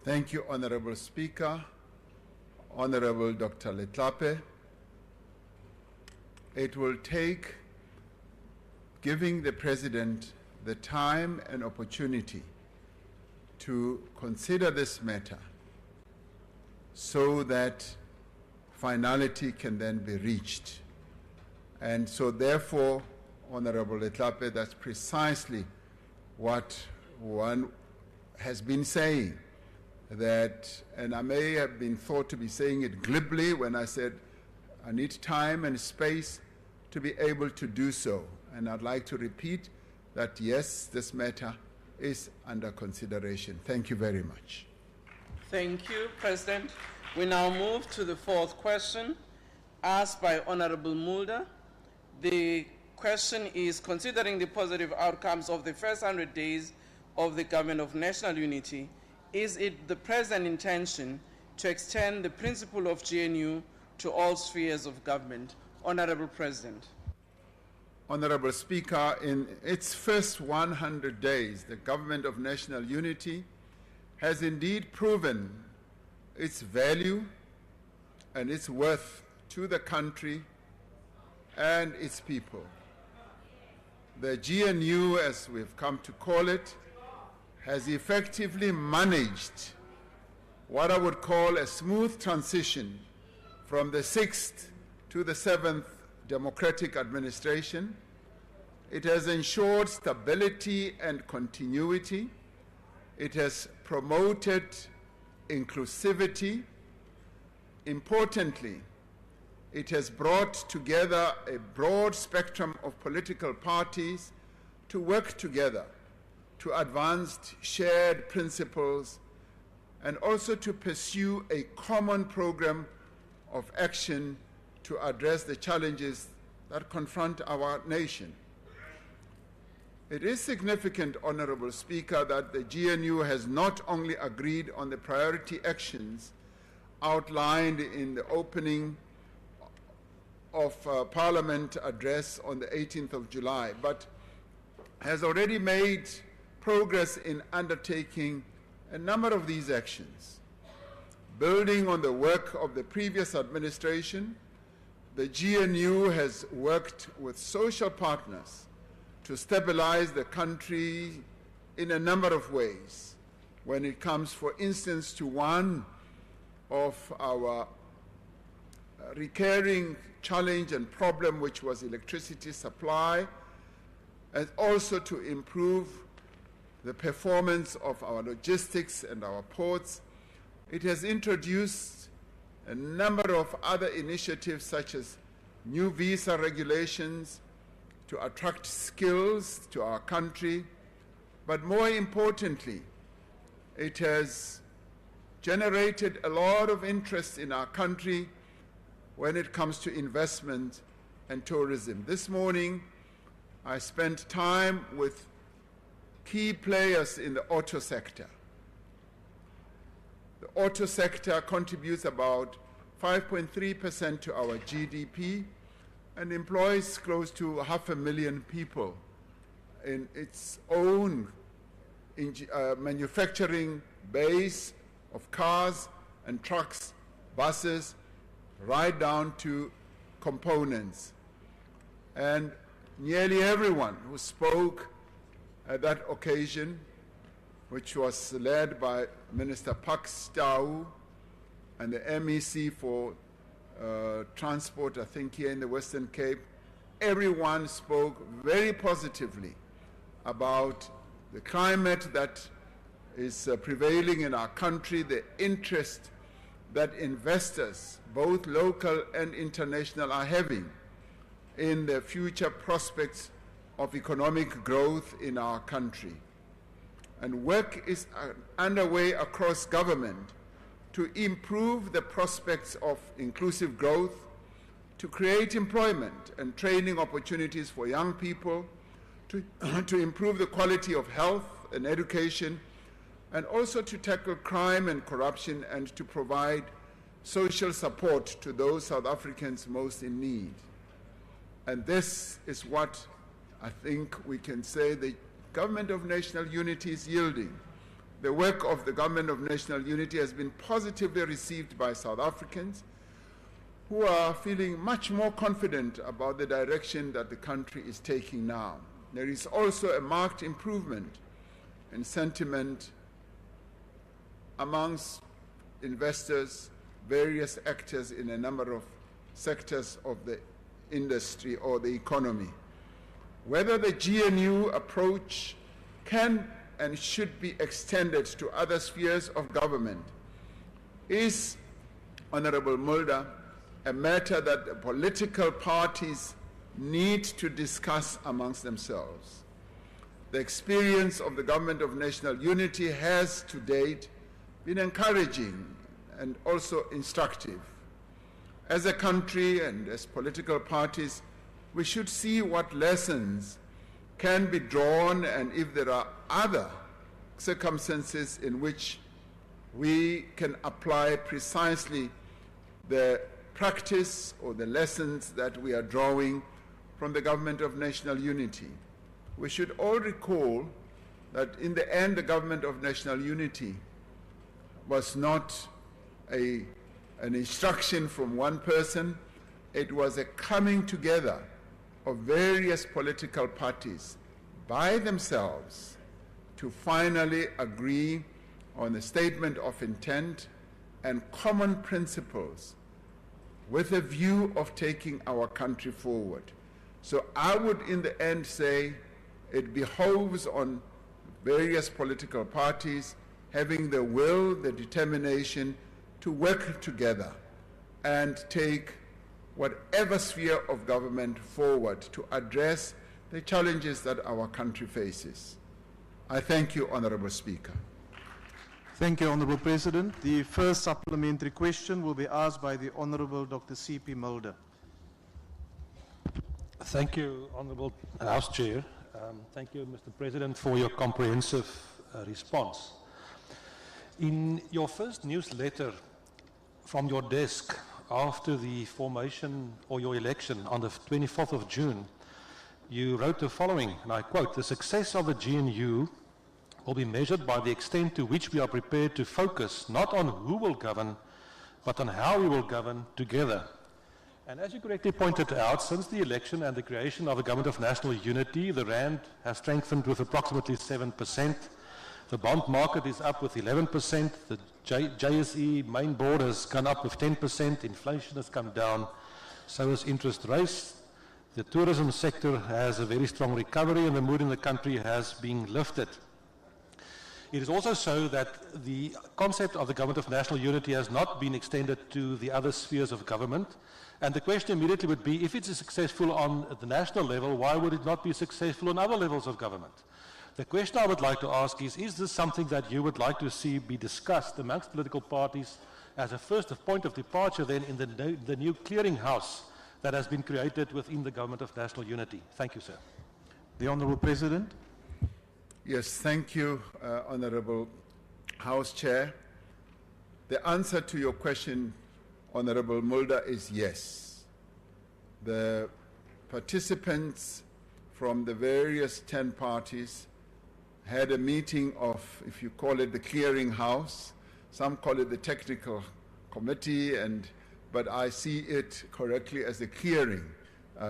Thank you, Honorable Speaker. Honorable Dr. Letlape. It will take giving the President the time and opportunity to consider this matter so that finality can then be reached. And so therefore, Honorable Letlape, that's precisely what one has been saying, that, and I may have been thought to be saying it glibly when I said I need time and space to be able to do so. And I'd like to repeat that yes, this matter is under consideration. Thank you very much. Thank you, President. We now move to the fourth question asked by Honorable Mulder. The question is, considering the positive outcomes of the first 100 days of the Government of National Unity, is it the present intention to extend the principle of GNU to all spheres of government? Honorable President. Honorable Speaker, in its first 100 days, the Government of National Unity has indeed proven its value and its worth to the country and its people. The GNU, as we've come to call it, has effectively managed what I would call a smooth transition from the 6th to the 7th democratic administration. It has ensured stability and continuity. It has promoted inclusivity. Importantly, it has brought together a broad spectrum of political parties to work together to advance shared principles and also to pursue a common program of action to address the challenges that confront our nation. It is significant, Honorable Speaker, that the GNU has not only agreed on the priority actions outlined in the opening of Parliament address on the 18th of July, but has already made progress in undertaking a number of these actions. Building on the work of the previous administration, the GNU has worked with social partners to stabilize the country in a number of ways. When it comes, for instance, to one of our recurring challenge and problem, which was electricity supply, and also to improve the performance of our logistics and our ports. It has introduced a number of other initiatives, such as new visa regulations to attract skills to our country. But more importantly, it has generated a lot of interest in our country when it comes to investment and tourism. This morning, I spent time with key players in the auto sector. The auto sector contributes about 5.3% to our GDP and employs close to 500,000 people in its own manufacturing base of cars and trucks, buses, right down to components. And nearly everyone who spoke at that occasion, which was led by Minister Pact and the MEC for transport, I think here in the Western Cape, everyone spoke very positively about the climate that is prevailing in our country, the interest that investors, both local and international, are having in the future prospects of economic growth in our country. And work is underway across government to improve the prospects of inclusive growth, to create employment and training opportunities for young people, to improve the quality of health and education, and also to tackle crime and corruption and to provide social support to those South Africans most in need. And this is what I think we can say the Government of National Unity is yielding. The work of the Government of National Unity has been positively received by South Africans who are feeling much more confident about the direction that the country is taking now. There is also a marked improvement in sentiment amongst investors, various actors in a number of sectors of the industry or the economy. Whether the GNU approach can and should be extended to other spheres of government is, Honorable Mulder, a matter that the political parties need to discuss amongst themselves. The experience of the Government of National Unity has to date been encouraging and also instructive. As a country and as political parties, we should see what lessons can be drawn and if there are other circumstances in which we can apply precisely the practice or the lessons that we are drawing from the Government of National Unity. We should all recall that in the end, the Government of National Unity was not an instruction from one person. It was a coming together of various political parties by themselves to finally agree on a statement of intent and common principles with a view of taking our country forward. So I would in the end say it behoves on various political parties having the will, the determination to work together and take whatever sphere of government forward to address the challenges that our country faces. I thank you, Honorable Speaker. Thank you, Honorable President. The first supplementary question will be asked by the Honorable Dr. C.P. Mulder. Thank you, Honorable House Chair. Thank you, Mr. President, for your comprehensive response. In your first newsletter from your desk after the formation or your election on the 24th of June, you wrote the following, and I quote, "The success of the GNU will be measured by the extent to which we are prepared to focus not on who will govern, but on how we will govern together." And as you correctly pointed out, since the election and the creation of the Government of National Unity, the Rand has strengthened with approximately 7%. The bond market is up with 11%. The JSE main board has gone up with 10%. Inflation has come down. So has interest rates. The tourism sector has a very strong recovery and the mood in the country has been lifted. It is also so that the concept of the Government of National Unity has not been extended to the other spheres of government. And the question immediately would be, if it is successful on the national level, why would it not be successful on other levels of government? The question I would like to ask is this something that you would like to see be discussed amongst political parties as a first point of departure then in the new clearinghouse that has been created within the Government of National Unity? Thank you, sir. The Honorable President. Yes, thank you, Honorable House Chair. The answer to your question, Honorable Mulder, is yes. The participants from the various 10 parties had a meeting of, if you call it the clearing house, some call it the technical committee, but I see it correctly as a clearing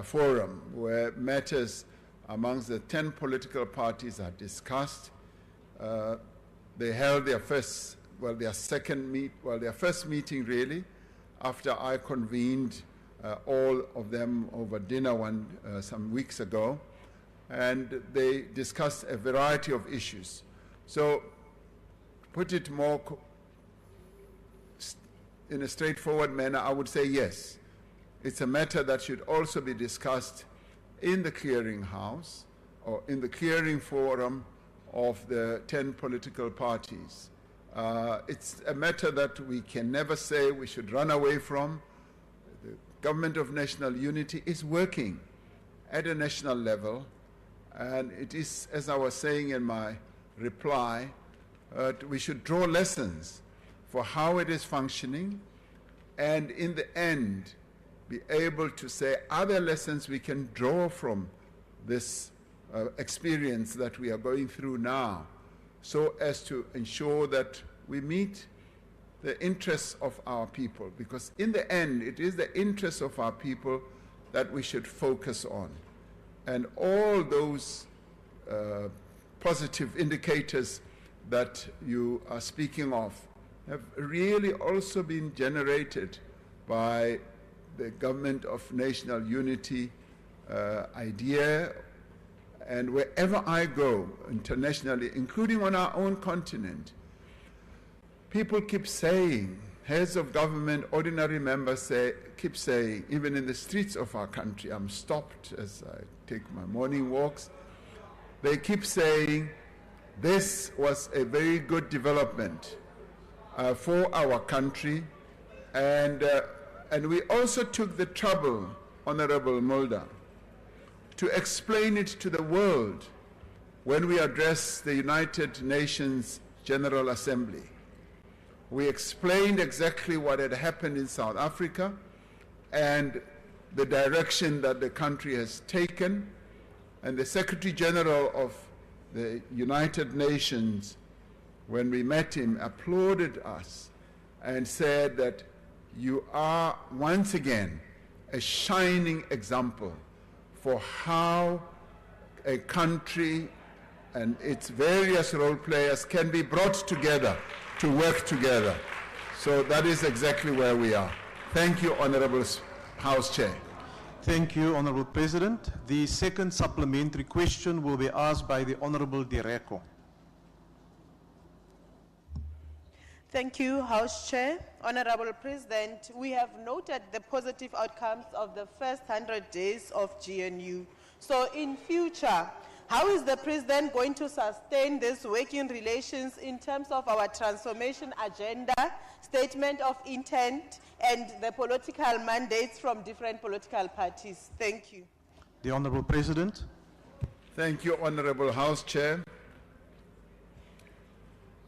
forum where matters amongst the 10 political parties are discussed. They held their first meeting really, after I convened all of them over dinner some weeks ago, and they discussed a variety of issues. So, put it more in a straightforward manner, I would say yes. It's a matter that should also be discussed in the clearinghouse or in the clearing forum of the 10 political parties. It's a matter that we can never say we should run away from. The Government of National Unity is working at a national level, and it is, as I was saying in my reply, we should draw lessons for how it is functioning, and in the end, be able to say, are there lessons we can draw from this experience that we are going through now, so as to ensure that we meet the interests of our people, because in the end, it is the interests of our people that we should focus on. And all those positive indicators that you are speaking of have really also been generated by the Government of National Unity idea. And wherever I go internationally, including on our own continent, people keep saying, heads of government, ordinary members keep saying, even in the streets of our country, I'm stopped as I take my morning walks, they keep saying, this was a very good development for our country, and we also took the trouble, Honorable Mulder, to explain it to the world when we addressed the United Nations General Assembly. We explained exactly what had happened in South Africa and the direction that the country has taken, and the Secretary General of the United Nations, when we met him, applauded us and said that you are once again a shining example for how a country and its various role players can be brought together to work together. So that is exactly where we are. Thank you, Honorable House Chair. Thank you, Honorable President. The second supplementary question will be asked by the Honorable Direko. Thank you, House Chair. Honorable President, we have noted the positive outcomes of the first 100 days of GNU. So in future, how is the President going to sustain this working relations in terms of our transformation agenda, statement of intent, and the political mandates from different political parties? Thank you. The Honorable President. Thank you, Honorable House Chair.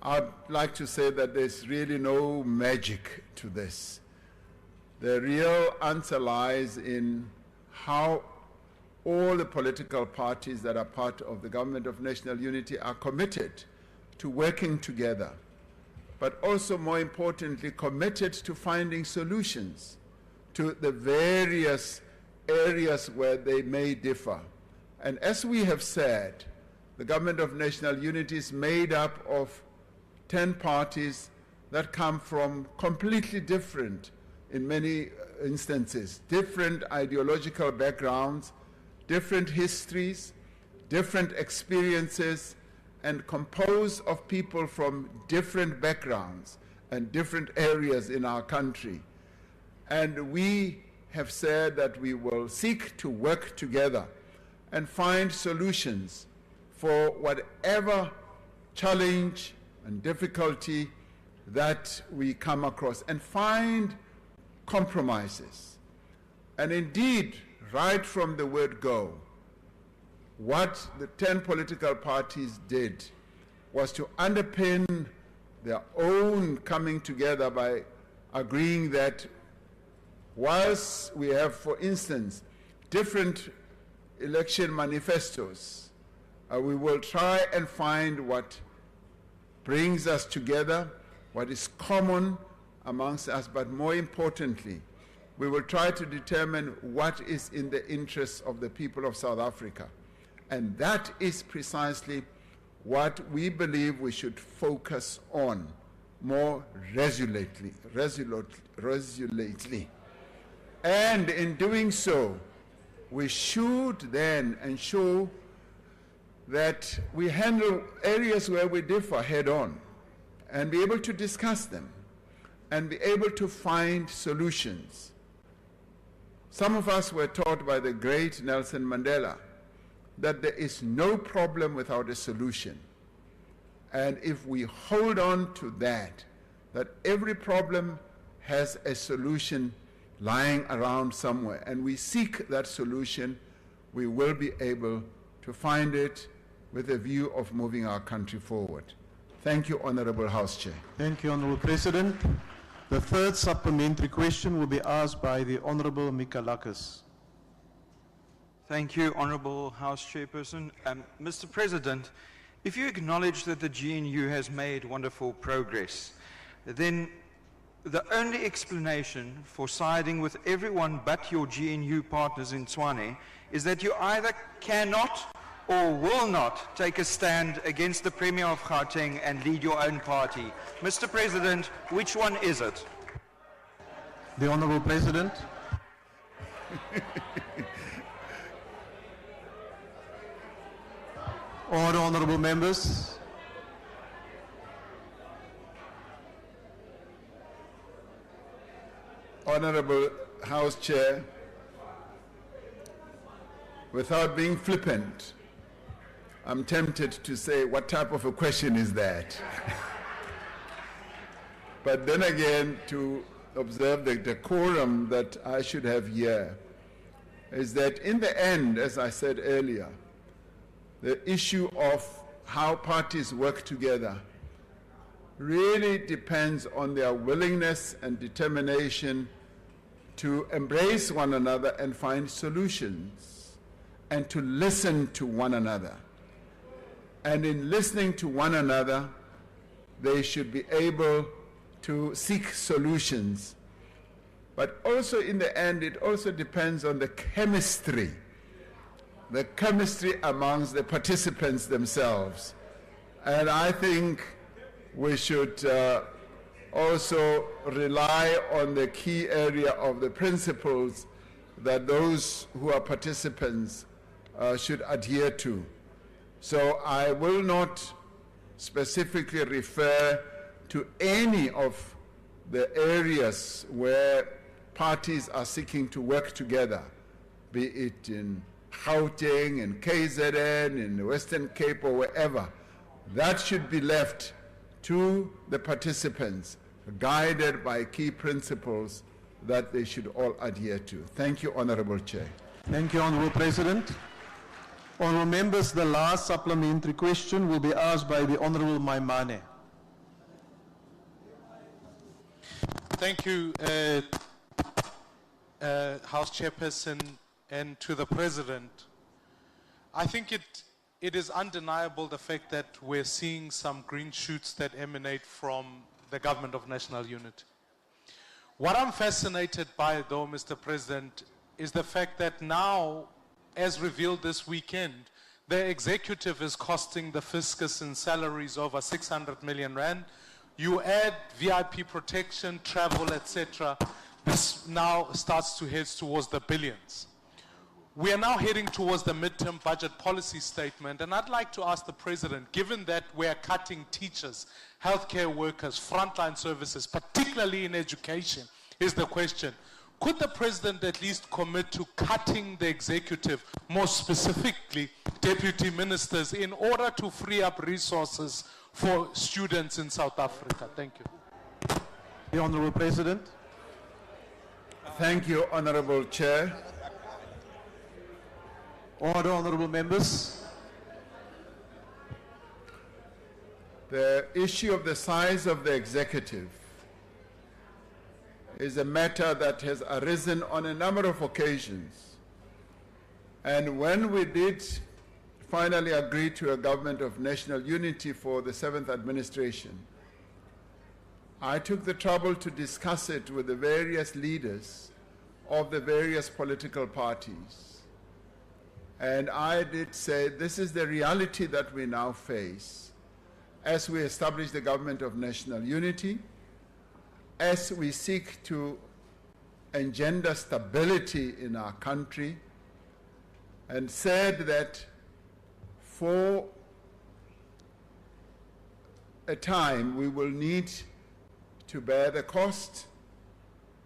I'd like to say that there's really no magic to this. The real answer lies in how all the political parties that are part of the Government of National Unity are committed to working together, but also, more importantly, committed to finding solutions to the various areas where they may differ. And as we have said, the Government of National Unity is made up of 10 parties that come from completely different, in many instances, different ideological backgrounds, different histories, different experiences, and composed of people from different backgrounds and different areas in our country. And we have said that we will seek to work together and find solutions for whatever challenge and difficulty that we come across, and find compromises. And indeed, right from the word go, what the 10 political parties did was to underpin their own coming together by agreeing that whilst we have, for instance, different election manifestos, we will try and find what brings us together, what is common amongst us, but more importantly, we will try to determine what is in the interests of the people of South Africa. And that is precisely what we believe we should focus on more resolutely. And in doing so, we should then ensure that we handle areas where we differ head on and be able to discuss them. and be able to find solutions. Some of us were taught by the great Nelson Mandela that there is no problem without a solution. And if we hold on to that every problem has a solution lying around somewhere, and we seek that solution, we will be able to find it with a view of moving our country forward. Thank you, Honorable House Chair. Thank you, Honorable President. The third supplementary question will be asked by the Honorable Mikalakis. Thank you, Honorable House Chairperson. Mr. President, if you acknowledge that the GNU has made wonderful progress, then the only explanation for siding with everyone but your GNU partners in Tshwane is that you either cannot or will not take a stand against the Premier of Gauteng and lead your own party. Mr. President, which one is it? The Honorable President. Order, honorable members. Honorable House Chair, without being flippant, I'm tempted to say, what type of a question is that? But then again, to observe the decorum that I should have here, is that in the end, as I said earlier, the issue of how parties work together really depends on their willingness and determination to embrace one another and find solutions, and to listen to one another. And in listening to one another, they should be able to seek solutions. But also in the end, it also depends on the chemistry amongst the participants themselves. And I think we should also rely on the key area of the principles that those who are participants should adhere to. So I will not specifically refer to any of the areas where parties are seeking to work together, be it in Gauteng, in KZN, in the Western Cape, or wherever. That should be left to the participants, guided by key principles that they should all adhere to. Thank you, Honorable Chair. Thank you, Honorable President. Honorable members, the last supplementary question will be asked by the Honorable Maimane. Thank you, House Chairperson, and to the President. I think it is undeniable the fact that we're seeing some green shoots that emanate from the Government of National Unity. What I'm fascinated by, though, Mr. President, is the fact that now, as revealed this weekend, the executive is costing the fiscus in salaries over 600 million rand. You add VIP protection, travel, etc. This now starts to head towards the billions. We are now heading towards the midterm budget policy statement, and I'd like to ask the President, given that we are cutting teachers, healthcare workers, frontline services, particularly in education, is the question, could the President at least commit to cutting the executive, more specifically deputy ministers, in order to free up resources for students in South Africa? Thank you. The Honorable President. Thank you, Honorable Chair. Order, honorable members. The issue of the size of the executive is a matter that has arisen on a number of occasions. And when we did finally agree to a government of national unity for the 7th administration, I took the trouble to discuss it with the various leaders of the various political parties. And I did say, this is the reality that we now face as we establish the government of national unity, as we seek to engender stability in our country, and said that for a time we will need to bear the cost,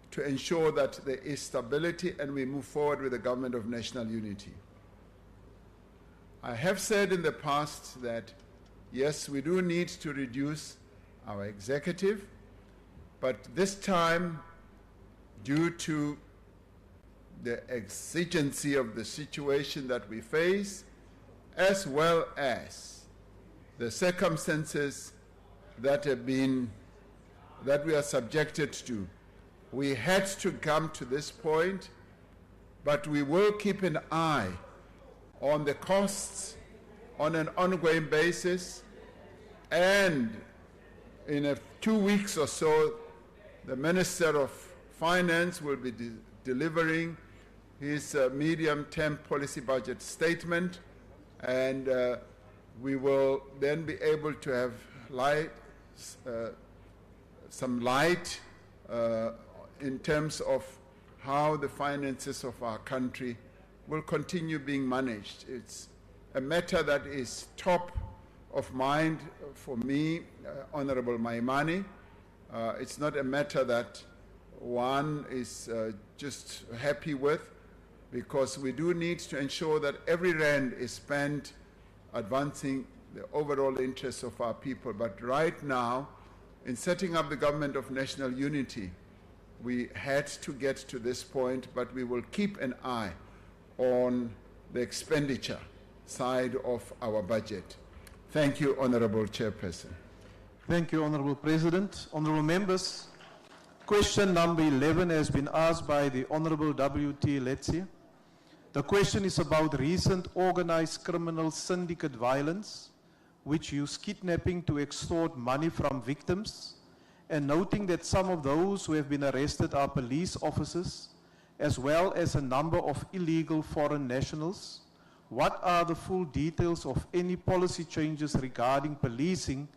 to ensure that there is stability and we move forward with the government of national unity. I have said in the past that, yes, we do need to reduce our executive, but this time, due to the exigency of the situation that we face, as well as the circumstances that we are subjected to, we had to come to this point, but we will keep an eye on the costs on an ongoing basis, and in 2 weeks or so, the Minister of Finance will be delivering his medium-term policy budget statement, and we will then be able to have some light in terms of how the finances of our country will continue being managed. It's a matter that is top of mind for me, Honorable Maimane. It's not a matter that one is just happy with, because we do need to ensure that every rand is spent advancing the overall interests of our people. But right now, in setting up the government of national unity, we had to get to this point, but we will keep an eye on the expenditure side of our budget. Thank you, Honorable Chairperson. Thank you, Honorable President. Honorable members, question number 11 has been asked by the Honorable W.T. Letsie. The question is about recent organized criminal syndicate violence, which use kidnapping to extort money from victims, and noting that some of those who have been arrested are police officers, as well as a number of illegal foreign nationals. What are the full details of any policy changes regarding policing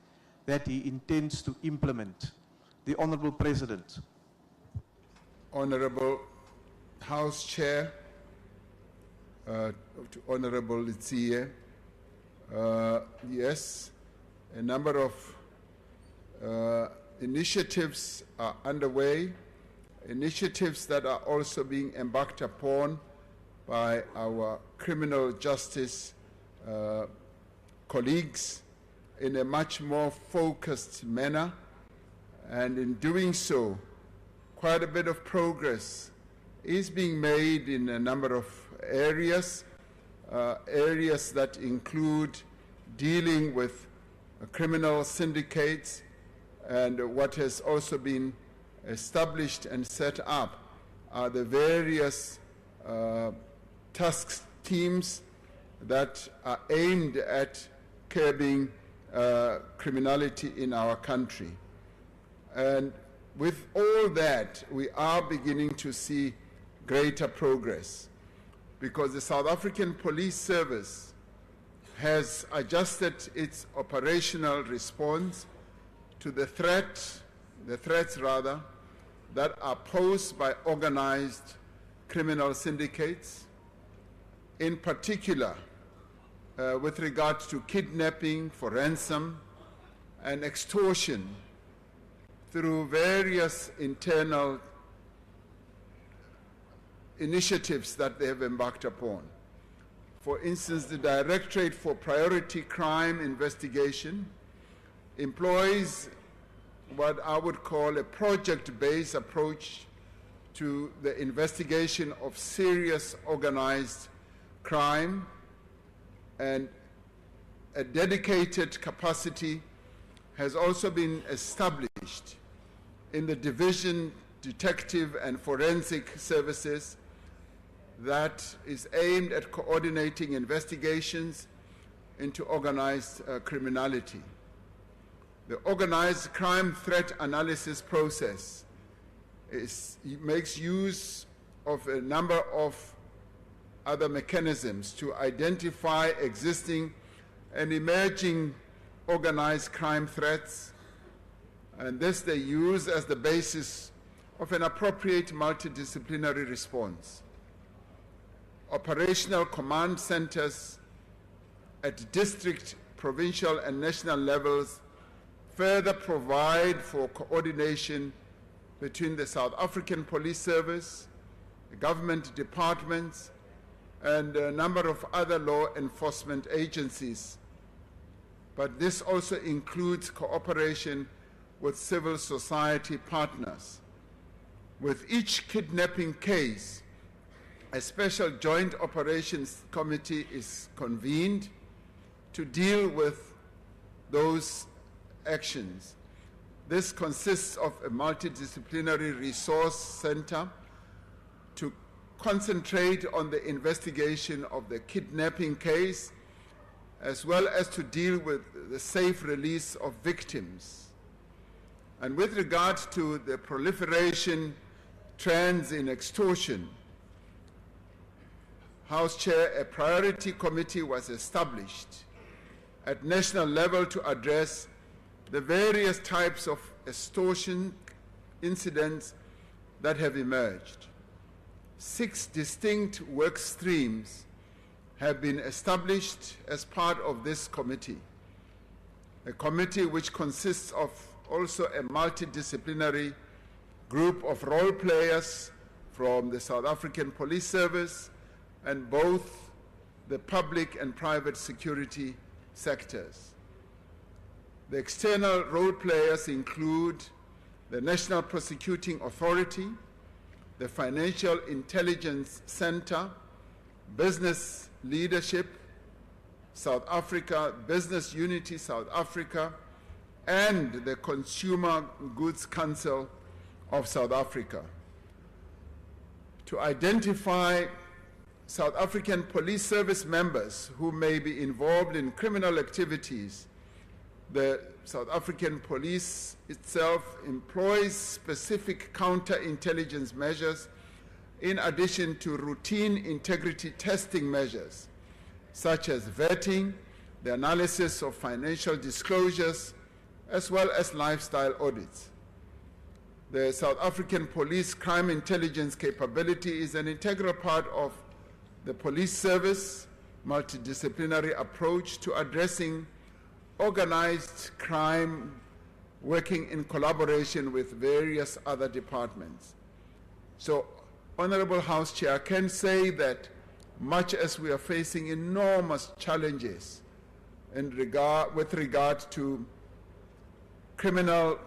that he intends to implement? The Honorable President. Honorable House Chair, to Honorable Letsie, yes, a number of initiatives are underway, initiatives that are also being embarked upon by our criminal justice colleagues in a much more focused manner, and in doing so, quite a bit of progress is being made in a number of areas, areas that include dealing with criminal syndicates, and what has also been established and set up are the various task teams that are aimed at curbing criminality in our country. And with all that, we are beginning to see greater progress, because the South African Police Service has adjusted its operational response to the threats that are posed by organized criminal syndicates, in particular with regard to kidnapping for ransom and extortion through various internal initiatives that they have embarked upon. For instance, the Directorate for Priority Crime Investigation employs what I would call a project-based approach to the investigation of serious organized crime, and a dedicated capacity has also been established in the Division Detective and Forensic Services that is aimed at coordinating investigations into organized criminality. The organized crime threat analysis process makes use of a number of other mechanisms to identify existing and emerging organized crime threats, and this they use as the basis of an appropriate multidisciplinary response. Operational command centers at district, provincial, and national levels further provide for coordination between the South African Police Service, the government departments, and a number of other law enforcement agencies. But this also includes cooperation with civil society partners. With each kidnapping case, a special joint operations committee is convened to deal with those actions. This consists of a multidisciplinary resource center to concentrate on the investigation of the kidnapping case, as well as to deal with the safe release of victims. And with regard to the proliferation trends in extortion, House Chair, a priority committee was established at national level to address the various types of extortion incidents that have emerged. 6 distinct work streams have been established as part of this committee. A committee which consists of also a multidisciplinary group of role players from the South African Police Service and both the public and private security sectors. The external role players include the National Prosecuting Authority, the Financial Intelligence Center, Business Leadership South Africa, Business Unity South Africa, and the Consumer Goods Council of South Africa. To identify South African Police Service members who may be involved in criminal activities, the South African Police itself employs specific counterintelligence measures in addition to routine integrity testing measures, such as vetting, the analysis of financial disclosures, as well as lifestyle audits. The South African Police Crime Intelligence capability is an integral part of the police service multidisciplinary approach to addressing organized crime, working in collaboration with various other departments. So, Honorable House Chair, I can say that much as we are facing enormous challenges with regard to criminal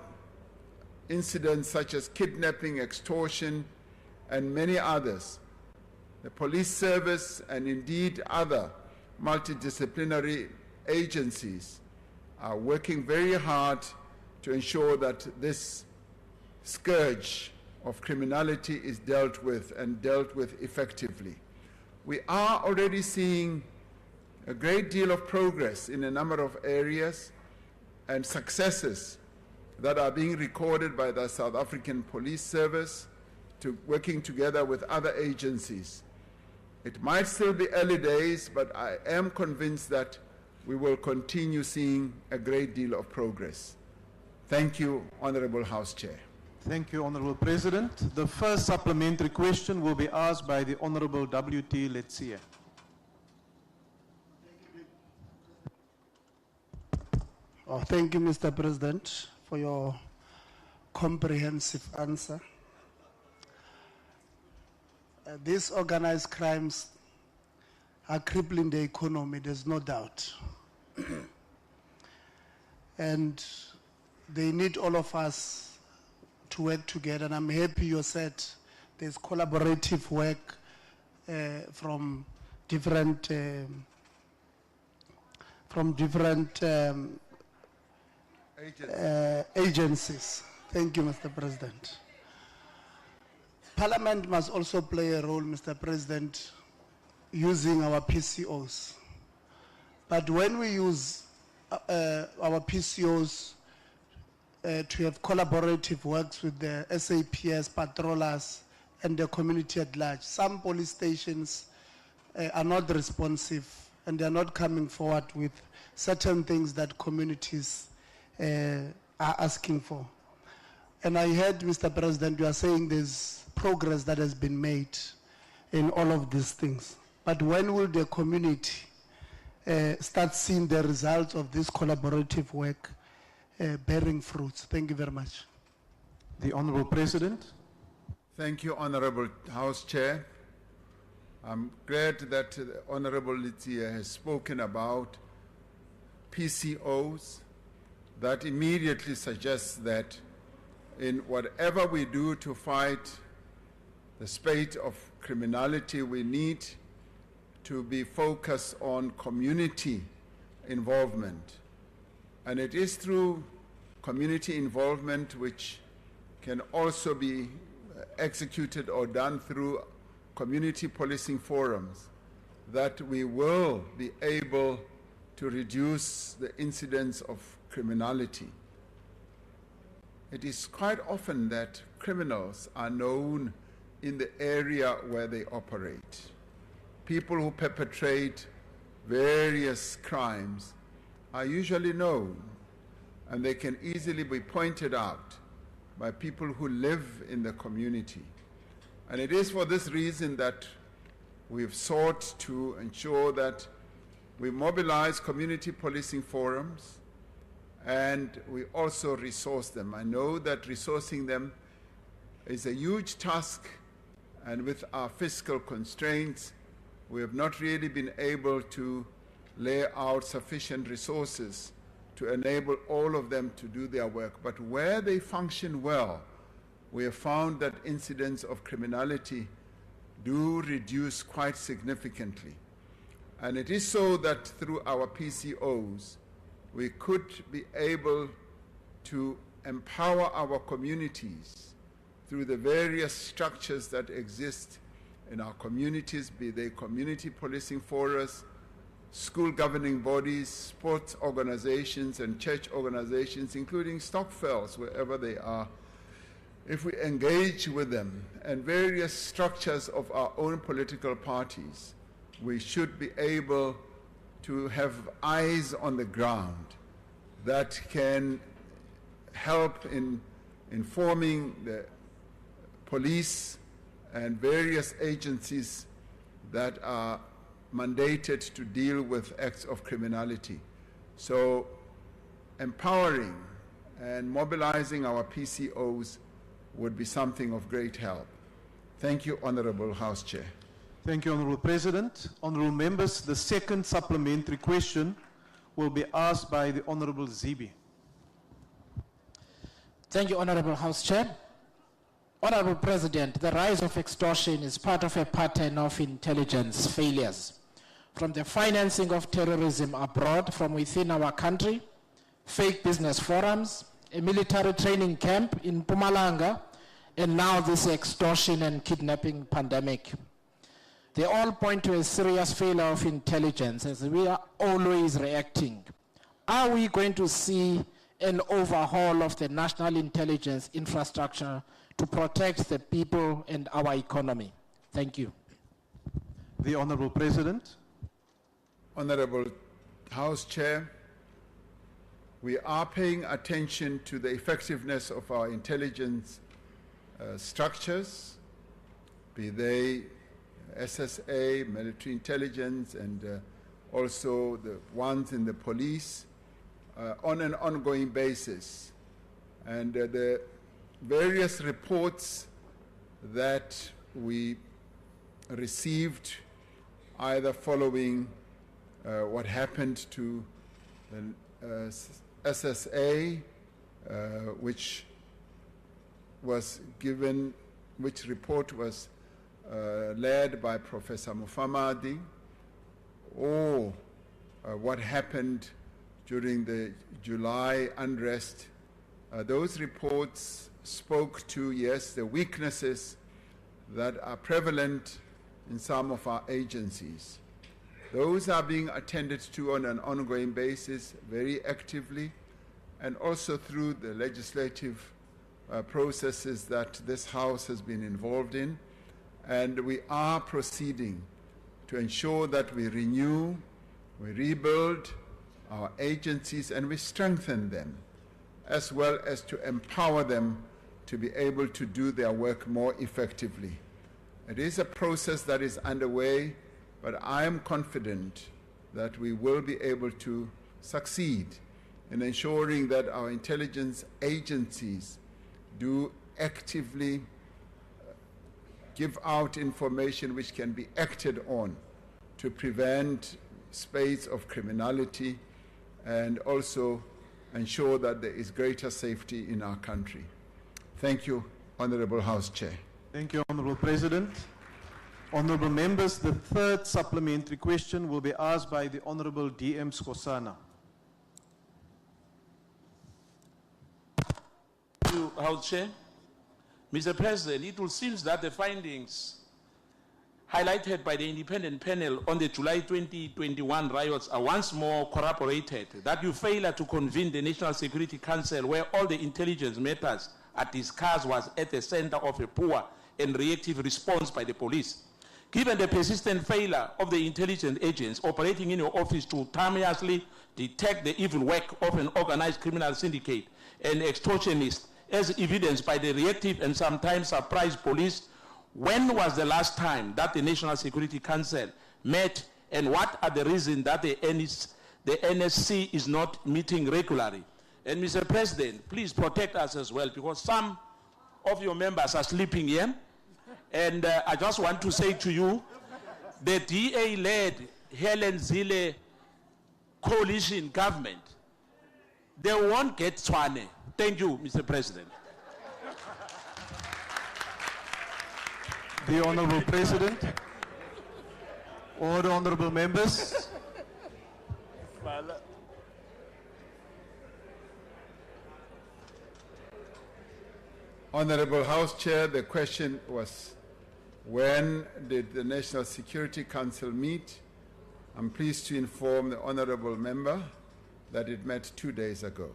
incidents such as kidnapping, extortion, and many others, the police service and indeed other multidisciplinary agencies are working very hard to ensure that this scourge of criminality is dealt with and dealt with effectively. We are already seeing a great deal of progress in a number of areas and successes that are being recorded by the South African Police Service working together with other agencies. It might still be early days, but I am convinced that we will continue seeing a great deal of progress. Thank you, Honorable House Chair. Thank you, Honorable President. The first supplementary question will be asked by the Honorable W.T. Letsie. Thank you, Mr. President, for your comprehensive answer. These organized crimes are crippling the economy, there's no doubt. And they need all of us to work together, and I'm happy you said there's collaborative work from different agencies. Thank you, Mr. President. Parliament must also play a role, Mr. President, using our PCOs. But when we use our PCOs to have collaborative works with the SAPS, patrollers, and the community at large, some police stations are not responsive and they are not coming forward with certain things that communities are asking for. And I heard, Mr. President, you are saying there's progress that has been made in all of these things. But when will the community start seeing the results of this collaborative work bearing fruits. Thank you very much. The Honorable President. Thank you, Honorable House Chair. I'm glad that the Honorable Litia has spoken about PCOs. That immediately suggests that in whatever we do to fight the spate of criminality, we need to be focused on community involvement. And it is through community involvement, which can also be executed or done through community policing forums, that we will be able to reduce the incidence of criminality. It is quite often that criminals are known in the area where they operate. People who perpetrate various crimes are usually known, and they can easily be pointed out by people who live in the community. And it is for this reason that we've sought to ensure that we mobilize community policing forums, and we also resource them. I know that resourcing them is a huge task, and with our fiscal constraints, we have not really been able to lay out sufficient resources to enable all of them to do their work. But where they function well, we have found that incidents of criminality do reduce quite significantly. And it is so that through our PCOs, we could be able to empower our communities through the various structures that exist in our communities, be they community policing forums, school governing bodies, sports organizations, and church organizations, including Stockfells, wherever they are. If we engage with them and various structures of our own political parties, we should be able to have eyes on the ground that can help in informing the police and various agencies that are mandated to deal with acts of criminality. So empowering and mobilizing our PCOs would be something of great help. Thank you, Honorable House Chair. Thank you, Honorable President. Honorable members, the second supplementary question will be asked by the Honorable Zibi. Thank you, Honorable House Chair. Honorable President, the rise of extortion is part of a pattern of intelligence failures. From the financing of terrorism abroad from within our country, fake business forums, a military training camp in Mpumalanga, and now this extortion and kidnapping pandemic. They all point to a serious failure of intelligence as we are always reacting. Are we going to see an overhaul of the national intelligence infrastructure to protect the people and our economy? Thank you. The Honorable President. Honorable House Chair, we are paying attention to the effectiveness of our intelligence structures, be they SSA, military intelligence, and also the ones in the police, on an ongoing basis. And the various reports that we received, either following what happened to the SSA, which report was led by Professor Mufamadi, or what happened during the July unrest. Those reports spoke to, yes, the weaknesses that are prevalent in some of our agencies. Those are being attended to on an ongoing basis very actively, and also through the legislative processes that this House has been involved in. And we are proceeding to ensure that we renew, we rebuild our agencies, and we strengthen them, as well as to empower them to be able to do their work more effectively. It is a process that is underway, but I am confident that we will be able to succeed in ensuring that our intelligence agencies do actively give out information which can be acted on to prevent spades of criminality and also ensure that there is greater safety in our country. Thank you, Honorable House Chair. Thank you, Honorable President. Honorable members, the third supplementary question will be asked by the Honorable D.M. Skosana. Thank you, House Chair. Mr. President, it will seem that the findings highlighted by the independent panel on the July 2021 riots are once more corroborated, that you failed to convene the National Security Council where all the intelligence matters are discussed was at the center of a poor and reactive response by the police. Given the persistent failure of the intelligence agents operating in your office to timelessly detect the evil work of an organized criminal syndicate and extortionists, as evidenced by the reactive and sometimes surprise police, when was the last time that the National Security Council met, and what are the reasons that the NSC is not meeting regularly? And Mr. President, please protect us as well, because some of your members are sleeping here. And I just want to say to you, the DA-led Helen Zille coalition government, they won't get Tswane. Thank you, Mr. President. The Honorable President. Order, honorable members. Honorable House Chair, the question was, when did the National Security Council meet? I'm pleased to inform the honorable member that it met 2 days ago.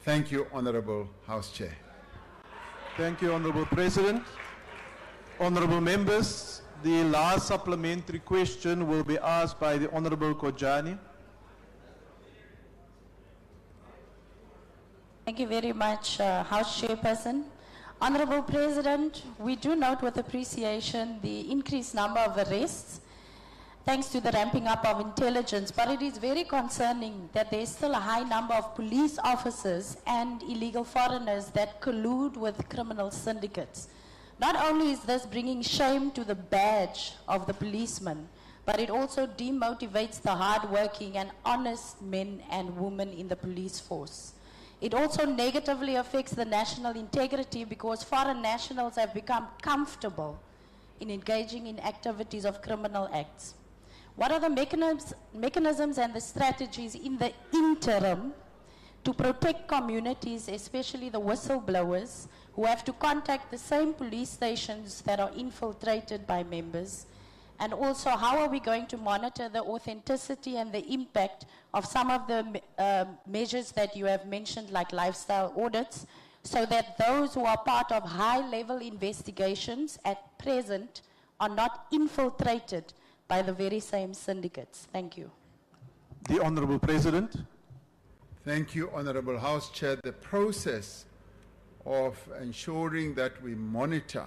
Thank you, Honorable House Chair. Thank you, Honorable President. Honorable members, the last supplementary question will be asked by the Honorable Kojani. Thank you very much, House Chairperson. Honorable President, we do note with appreciation the increased number of arrests thanks to the ramping up of intelligence, but it is very concerning that there is still a high number of police officers and illegal foreigners that collude with criminal syndicates. Not only is this bringing shame to the badge of the policeman, but it also demotivates the hardworking and honest men and women in the police force. It also negatively affects the national integrity because foreign nationals have become comfortable in engaging in activities of criminal acts. What are the mechanisms and the strategies in the interim to protect communities, especially the whistleblowers, who have to contact the same police stations that are infiltrated by members? And also, how are we going to monitor the authenticity and the impact of some of the measures that you have mentioned, like lifestyle audits, so that those who are part of high-level investigations at present are not infiltrated by the very same syndicates? Thank you. The Honorable President. Thank you, Honorable House Chair. The process of ensuring that we monitor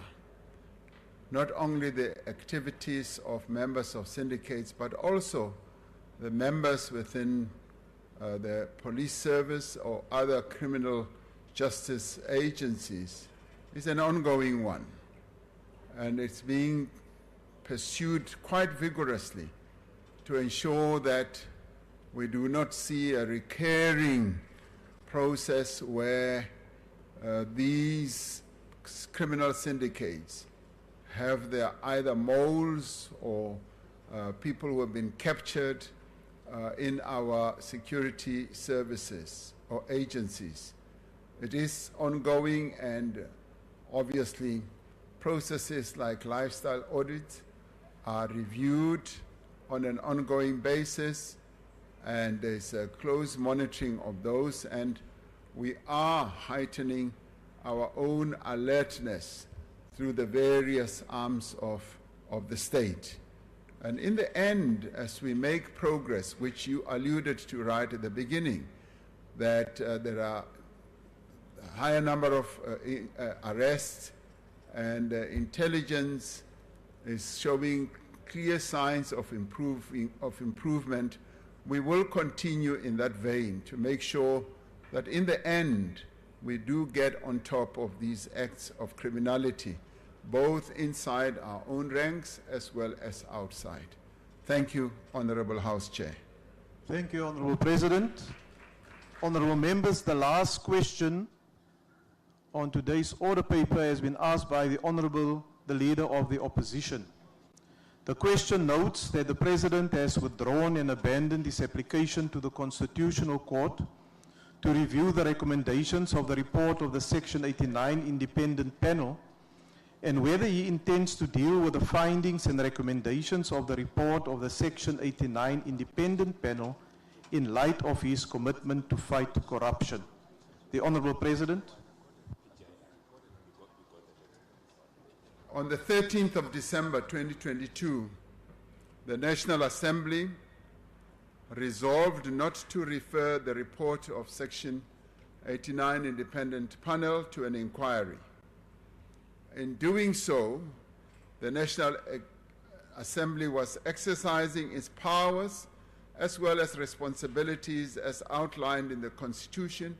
not only the activities of members of syndicates, but also the members within the police service or other criminal justice agencies is an ongoing one. And it's being pursued quite vigorously to ensure that we do not see a recurring process where these criminal syndicates have their either moles or people who have been captured in our security services or agencies. It is ongoing, and obviously processes like lifestyle audits are reviewed on an ongoing basis, and there's a close monitoring of those, and we are heightening our own alertness through the various arms of the state. And in the end, as we make progress, which you alluded to right at the beginning, that there are a higher number of arrests, and intelligence is showing clear signs of improvement, we will continue in that vein to make sure that in the end we do get on top of these acts of criminality, both inside our own ranks as well as outside. Thank you, Honorable House Chair. Thank you, Honorable President. Honorable members, the last question on today's order paper has been asked by the Leader of the Opposition. The question notes that the President has withdrawn and abandoned his application to the Constitutional Court to review the recommendations of the report of the Section 89 Independent Panel, and whether he intends to deal with the findings and recommendations of the report of the Section 89 Independent Panel in light of his commitment to fight corruption. The Honorable President. On the 13th of December 2022, the National Assembly resolved not to refer the report of Section 89 Independent Panel to an inquiry. In doing so, the National Assembly was exercising its powers as well as responsibilities as outlined in the Constitution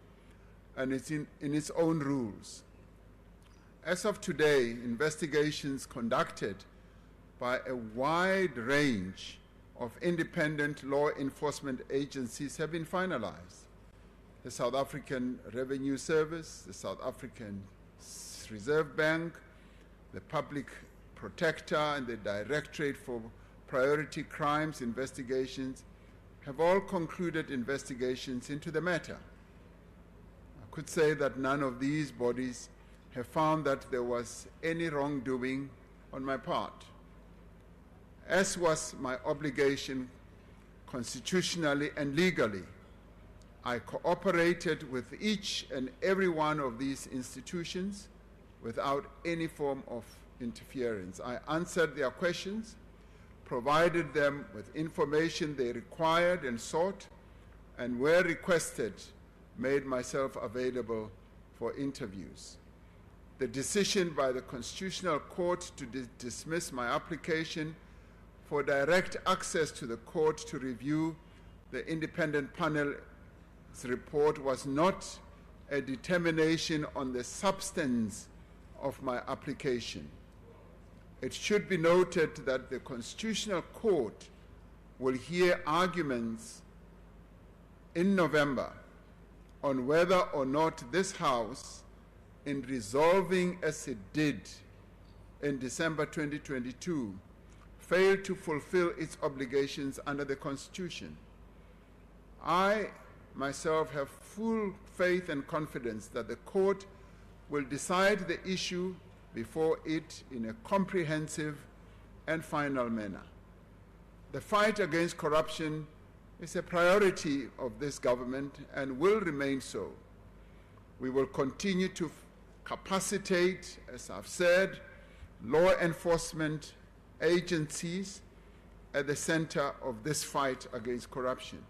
and in its own rules. As of today, investigations conducted by a wide range of independent law enforcement agencies have been finalized. The South African Revenue Service, the South African Reserve Bank, the Public Protector, and the Directorate for Priority Crimes Investigations have all concluded investigations into the matter. I could say that none of these bodies have found that there was any wrongdoing on my part. As was my obligation constitutionally and legally, I cooperated with each and every one of these institutions without any form of interference. I answered their questions, provided them with information they required and sought, and where requested, made myself available for interviews. The decision by the Constitutional Court to dismiss my application for direct access to the court to review the independent panel's report was not a determination on the substance of my application. It should be noted that the Constitutional Court will hear arguments in November on whether or not this House, in resolving as it did in December 2022, failed to fulfill its obligations under the Constitution. I myself have full faith and confidence that the court will decide the issue before it in a comprehensive and final manner. The fight against corruption is a priority of this government and will remain so. We will continue to capacitate, as I've said, law enforcement agencies at the center of this fight against corruption.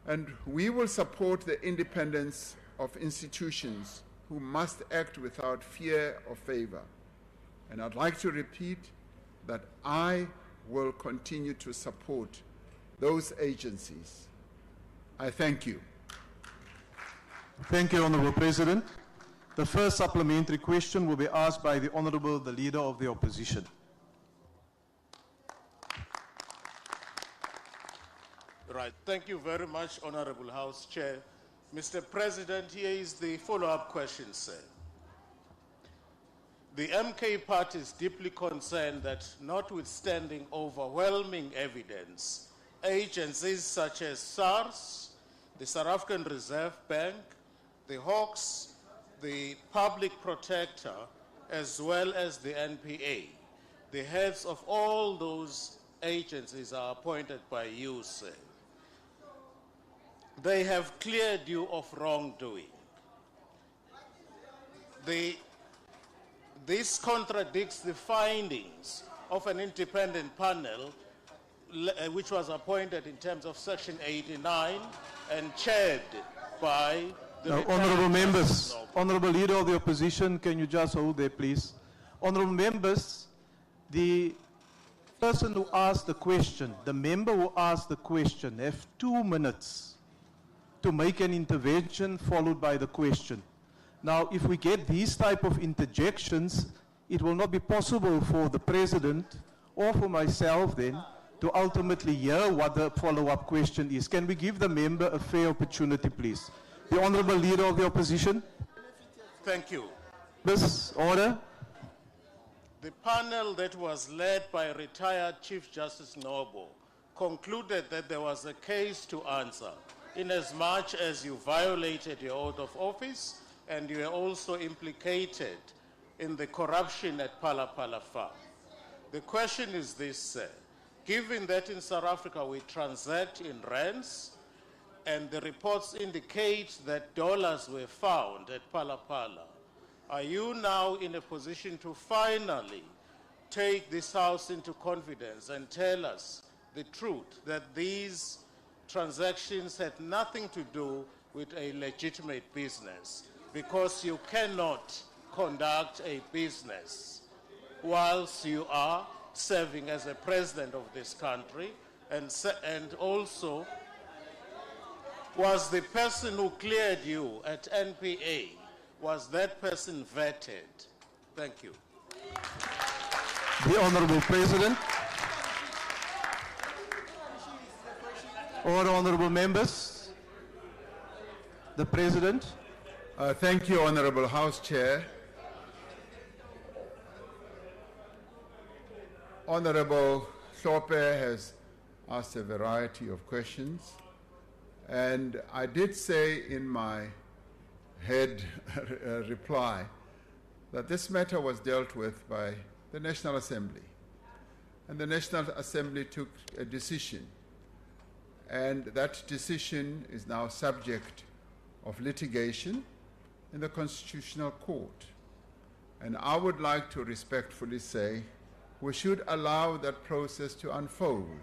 And we will support the independence of institutions who must act without fear or favor. And I'd like to repeat that I will continue to support those agencies. I thank you. Thank you, Honorable President. The first supplementary question will be asked by the Leader of the Opposition. Right. Thank you very much, Honorable House Chair. Mr. President, here is the follow-up question, sir. The MK Party is deeply concerned that, notwithstanding overwhelming evidence, agencies such as SARS, the South African Reserve Bank, the Hawks, the Public Protector, as well as the NPA, the heads of all those agencies are appointed by you, sir. They have cleared you of wrongdoing. This contradicts the findings of an independent panel which was appointed in terms of Section 89 and chaired by the Honourable members, Honourable Leader of the Opposition, can you just hold there, please? Honourable members, the person who asked the question, the member who asked the question, have 2 minutes to make an intervention followed by the question. Now, if we get these type of interjections, it will not be possible for the President or for myself then to ultimately hear what the follow-up question is. Can we give the member a fair opportunity, please? The Honourable Leader of the Opposition. Thank you. Please, order. The panel that was led by retired Chief Justice Nobo concluded that there was a case to answer, inasmuch as you violated your oath of office and you were also implicated in the corruption at Phala Phala Farm. The question is this, sir. Given that in South Africa we transact in rands, and the reports indicate that dollars were found at Phala Phala, are you now in a position to finally take this House into confidence and tell us the truth, that these transactions had nothing to do with a legitimate business? Because you cannot conduct a business whilst you are serving as a president of this country, and also, was the person who cleared you at NPA, was that person vetted? Thank you. The Honourable President. All honourable members. The President. Thank you, Honourable House Chair. Honourable Hlophe has asked a variety of questions, and I did say in my head reply that this matter was dealt with by the National Assembly, and the National Assembly took a decision, and that decision is now subject of litigation in the Constitutional Court. And I would like to respectfully say we should allow that process to unfold,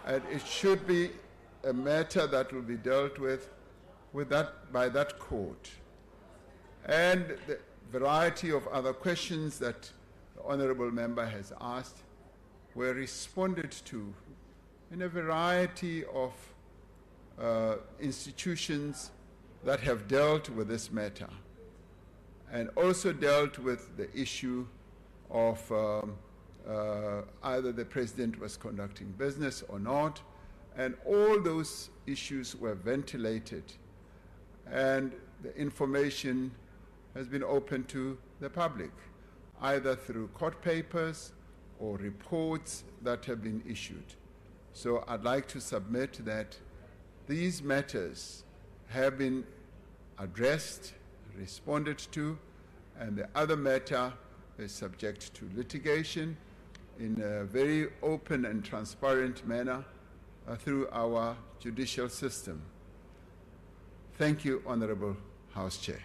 and it should be a matter that will be dealt with by that court. And the variety of other questions that the Honourable Member has asked were responded to in a variety of institutions that have dealt with this matter, and also dealt with the issue of either the President was conducting business or not, and all those issues were ventilated, and the information has been open to the public, either through court papers or reports that have been issued. So I'd like to submit that these matters have been addressed, responded to, and the other matter is subject to litigation in a very open and transparent manner through our judicial system. Thank you, Honourable House Chair.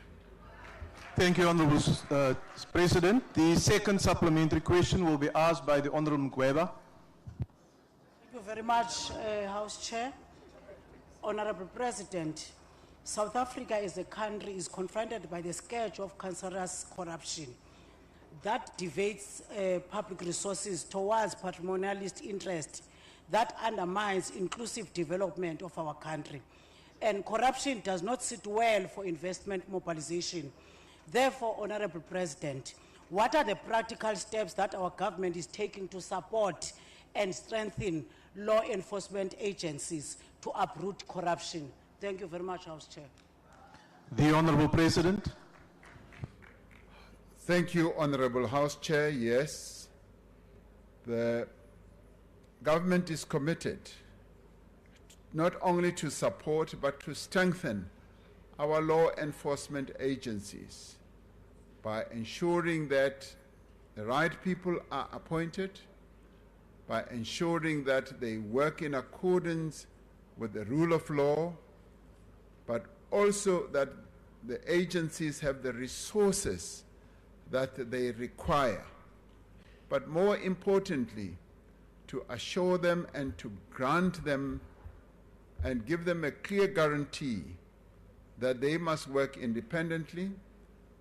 Thank you, Honourable President. The second supplementary question will be asked by the Honourable Mgweba. Thank you very much, House Chair. Honourable President, South Africa as a country is confronted by the scourge of cancerous corruption that divides public resources towards patrimonialist interest that undermines inclusive development of our country. And corruption does not sit well for investment mobilization. Therefore, Honourable President, what are the practical steps that our government is taking to support and strengthen law enforcement agencies to uproot corruption? Thank you very much, House Chair. The Honourable President. Thank you, Honourable House Chair. Yes, the government is committed not only to support but to strengthen our law enforcement agencies by ensuring that the right people are appointed, by ensuring that they work in accordance with the rule of law, but also that the agencies have the resources that they require. But more importantly, to assure them and to grant them and give them a clear guarantee that they must work independently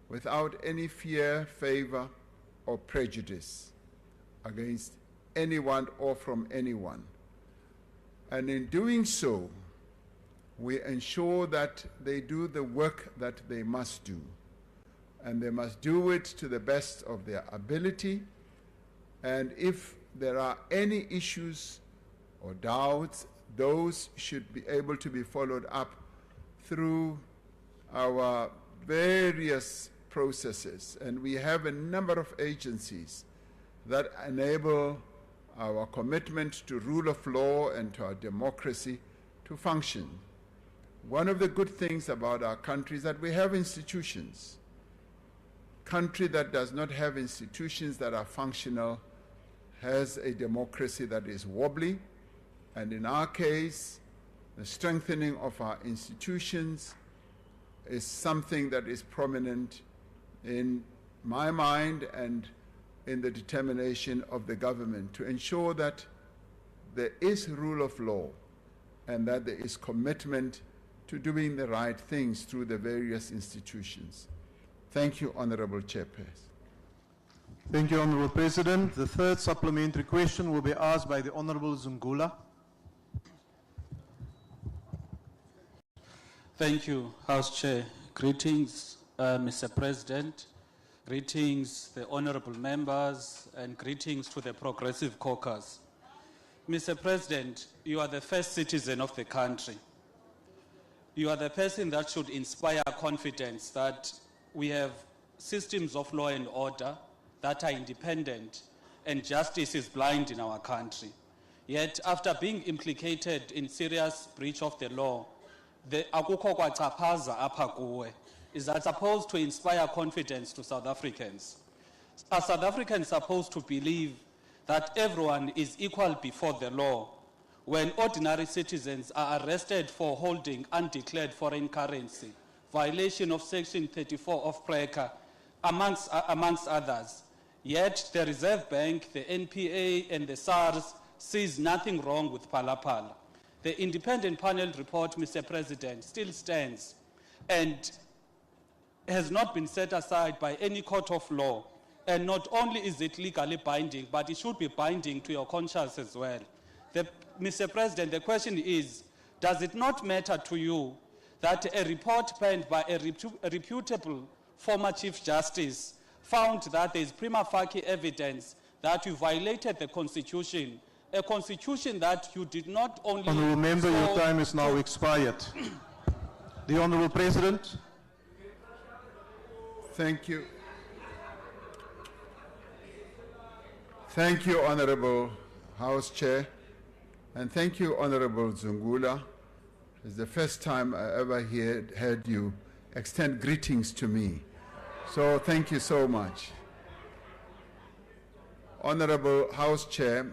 without any fear, favor, or prejudice against anyone or from anyone. And in doing so, we ensure that they do the work that they must do. And they must do it to the best of their ability. And if there are any issues or doubts, those should be able to be followed up through our various processes. And we have a number of agencies that enable our commitment to rule of law and to our democracy to function. One of the good things about our country is that we have institutions. Country that does not have institutions that are functional has a democracy that is wobbly. And in our case, the strengthening of our institutions is something that is prominent in my mind and in the determination of the government to ensure that there is rule of law and that there is commitment to doing the right things through the various institutions. Thank you, Honorable Chairperson. Thank you, Honorable President. The third supplementary question will be asked by the Honorable Zungula. Thank you, House Chair. Greetings, Mr. President. Greetings, the honorable members, and greetings to the Progressive Caucus. Mr. President, you are the first citizen of the country. You are the person that should inspire confidence that we have systems of law and order that are independent and justice is blind in our country. Yet, after being implicated in serious breach of the law, the akukho kwachaphaza apha kuwe is that supposed to inspire confidence to South Africans. Are South Africans supposed to believe that everyone is equal before the law when ordinary citizens are arrested for holding undeclared foreign currency, violation of Section 34 of PRECA, amongst others? Yet the Reserve Bank, the NPA, and the SARS sees nothing wrong with Palapala. The independent panel report, Mr. President, still stands and has not been set aside by any court of law. And not only is it legally binding, but it should be binding to your conscience as well. Mr. President, the question is, does it not matter to you that a report penned by a reputable former Chief Justice found that there is prima facie evidence that you violated the Constitution, a Constitution that you did not only... Honourable Member, your time is now expired. The Honourable President. Thank you. Thank you, Honourable House Chair, and thank you, Honourable Zungula. It's the first time I ever heard you extend greetings to me. So thank you so much. Honourable House Chair,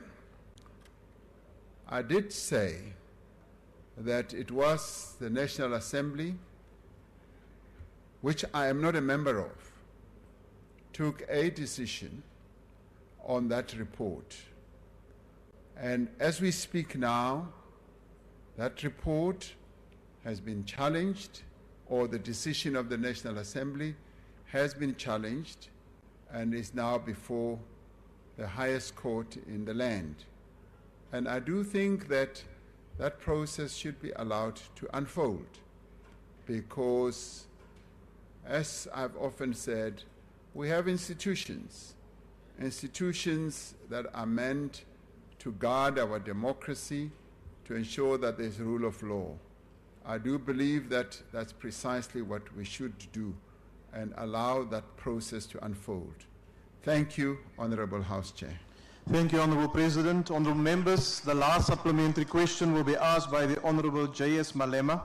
I did say that it was the National Assembly, which I am not a member of, took a decision on that report. And as we speak now, that report has been challenged, or the decision of the National Assembly has been challenged and is now before the highest court in the land. And I do think that that process should be allowed to unfold because, as I've often said, we have institutions that are meant to guard our democracy, to ensure that there's rule of law. I do believe that that's precisely what we should do and allow that process to unfold. Thank you, Honourable House Chair. Thank you, Honourable President. Honourable Members, the last supplementary question will be asked by the Honourable J.S. Malema.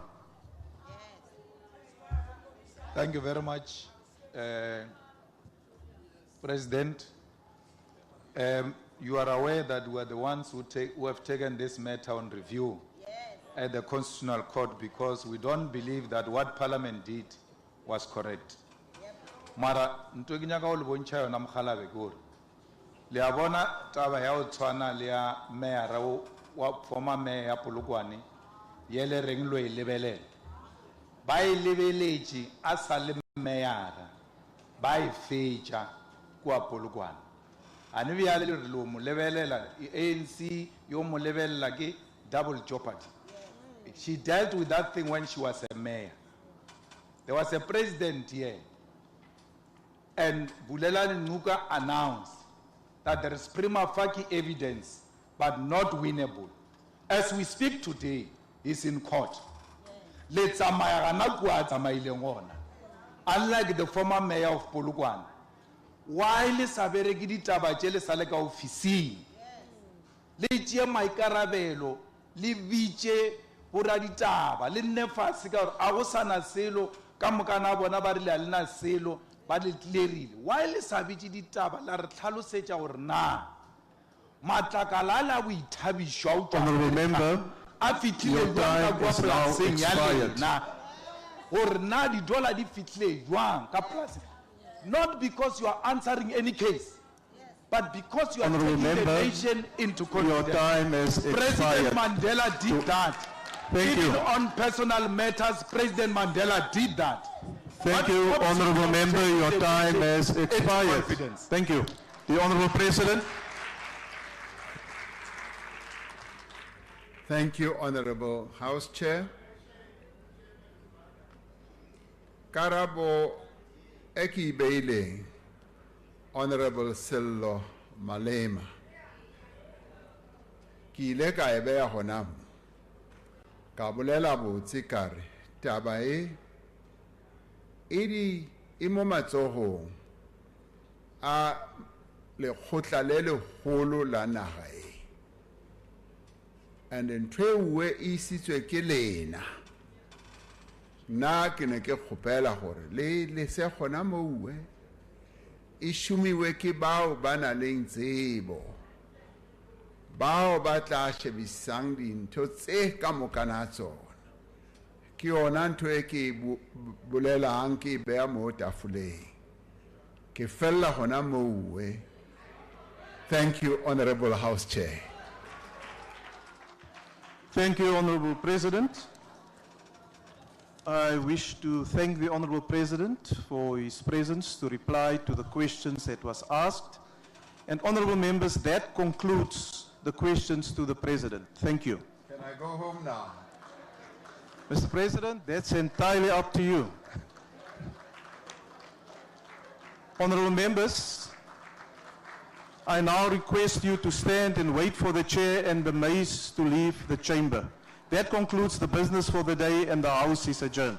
Thank you very much, President. You are aware that we are the ones who have taken this matter on review at the Constitutional Court because we don't believe that what Parliament did was correct. Mara, ntokinyaka uliboncha yona mkhalabe kuri. Liabona taba ya utshwana lia mayor wa former mayor ya Polokwane yele renglo ilebelele. Ba ilebeleji asale mayor ba ifeja kwa Polokwane. ane bjale le re lo mo lebelela ANC yo mo lebelela ke double jeopardy. She dealt with that thing when she was a mayor. There was a president here, and Bulelani Nuka announced that there is prima facie evidence, but not winnable. As we speak today, he's in court. Let's unlike the former mayor of Polokwane, while Saberegi ditaba tše le sale ka ofising, le tšea maikarabelo, le bitše boraditaba, le nne fase ka gore a go sana selo ka moka na bona ba rile a lena selo ba le tlerile. While le sa bitše ditaba la re tlhalosetša gore na matlakala a la boithabišo a Honourable member, a fitlhile jwang ka kua polaseng ya lena gore na di-dollar di fitlhile jwang ka polaseng. Not because you are answering any case, but because you are Honourable taking the member, nation into your confidence. time has President expired. Mandela did that. Thank Even you. on personal matters, President Mandela did that. Thank you, Honourable member. Your time has expired. Thank you. The Honourable President. Thank you, Honourable House Chair. Karabo Eki Beile, Honourable Sello Malema. Ki ile ka ebe ya hona ka bolela botse kare taba e di mo matsohong a lekgotla le legolo la naga e, and ntho e nngwe e isitswe ke lena. Nna ke ne ke kgopela gore le se gona moue e šomiwe ke bao ba na leng tsebo, bao ba tla shebisang dintho tse ka moka na tsona. Ke yona ntho e ke bolelang ke beya mo tafoleng. Ke fella gona moue. Thank you, Honourable House Chair. Thank you, Honourable President. I wish to thank the Honourable President for his presence to reply to the questions that was asked. And Honourable members, that concludes the questions to the President. Thank you. Can I go home now? Mr. President, that's entirely up to you. Honourable members, I now request you to stand and wait for the chair and the maids to leave the chamber. That concludes the business for the day, and the House is adjourned.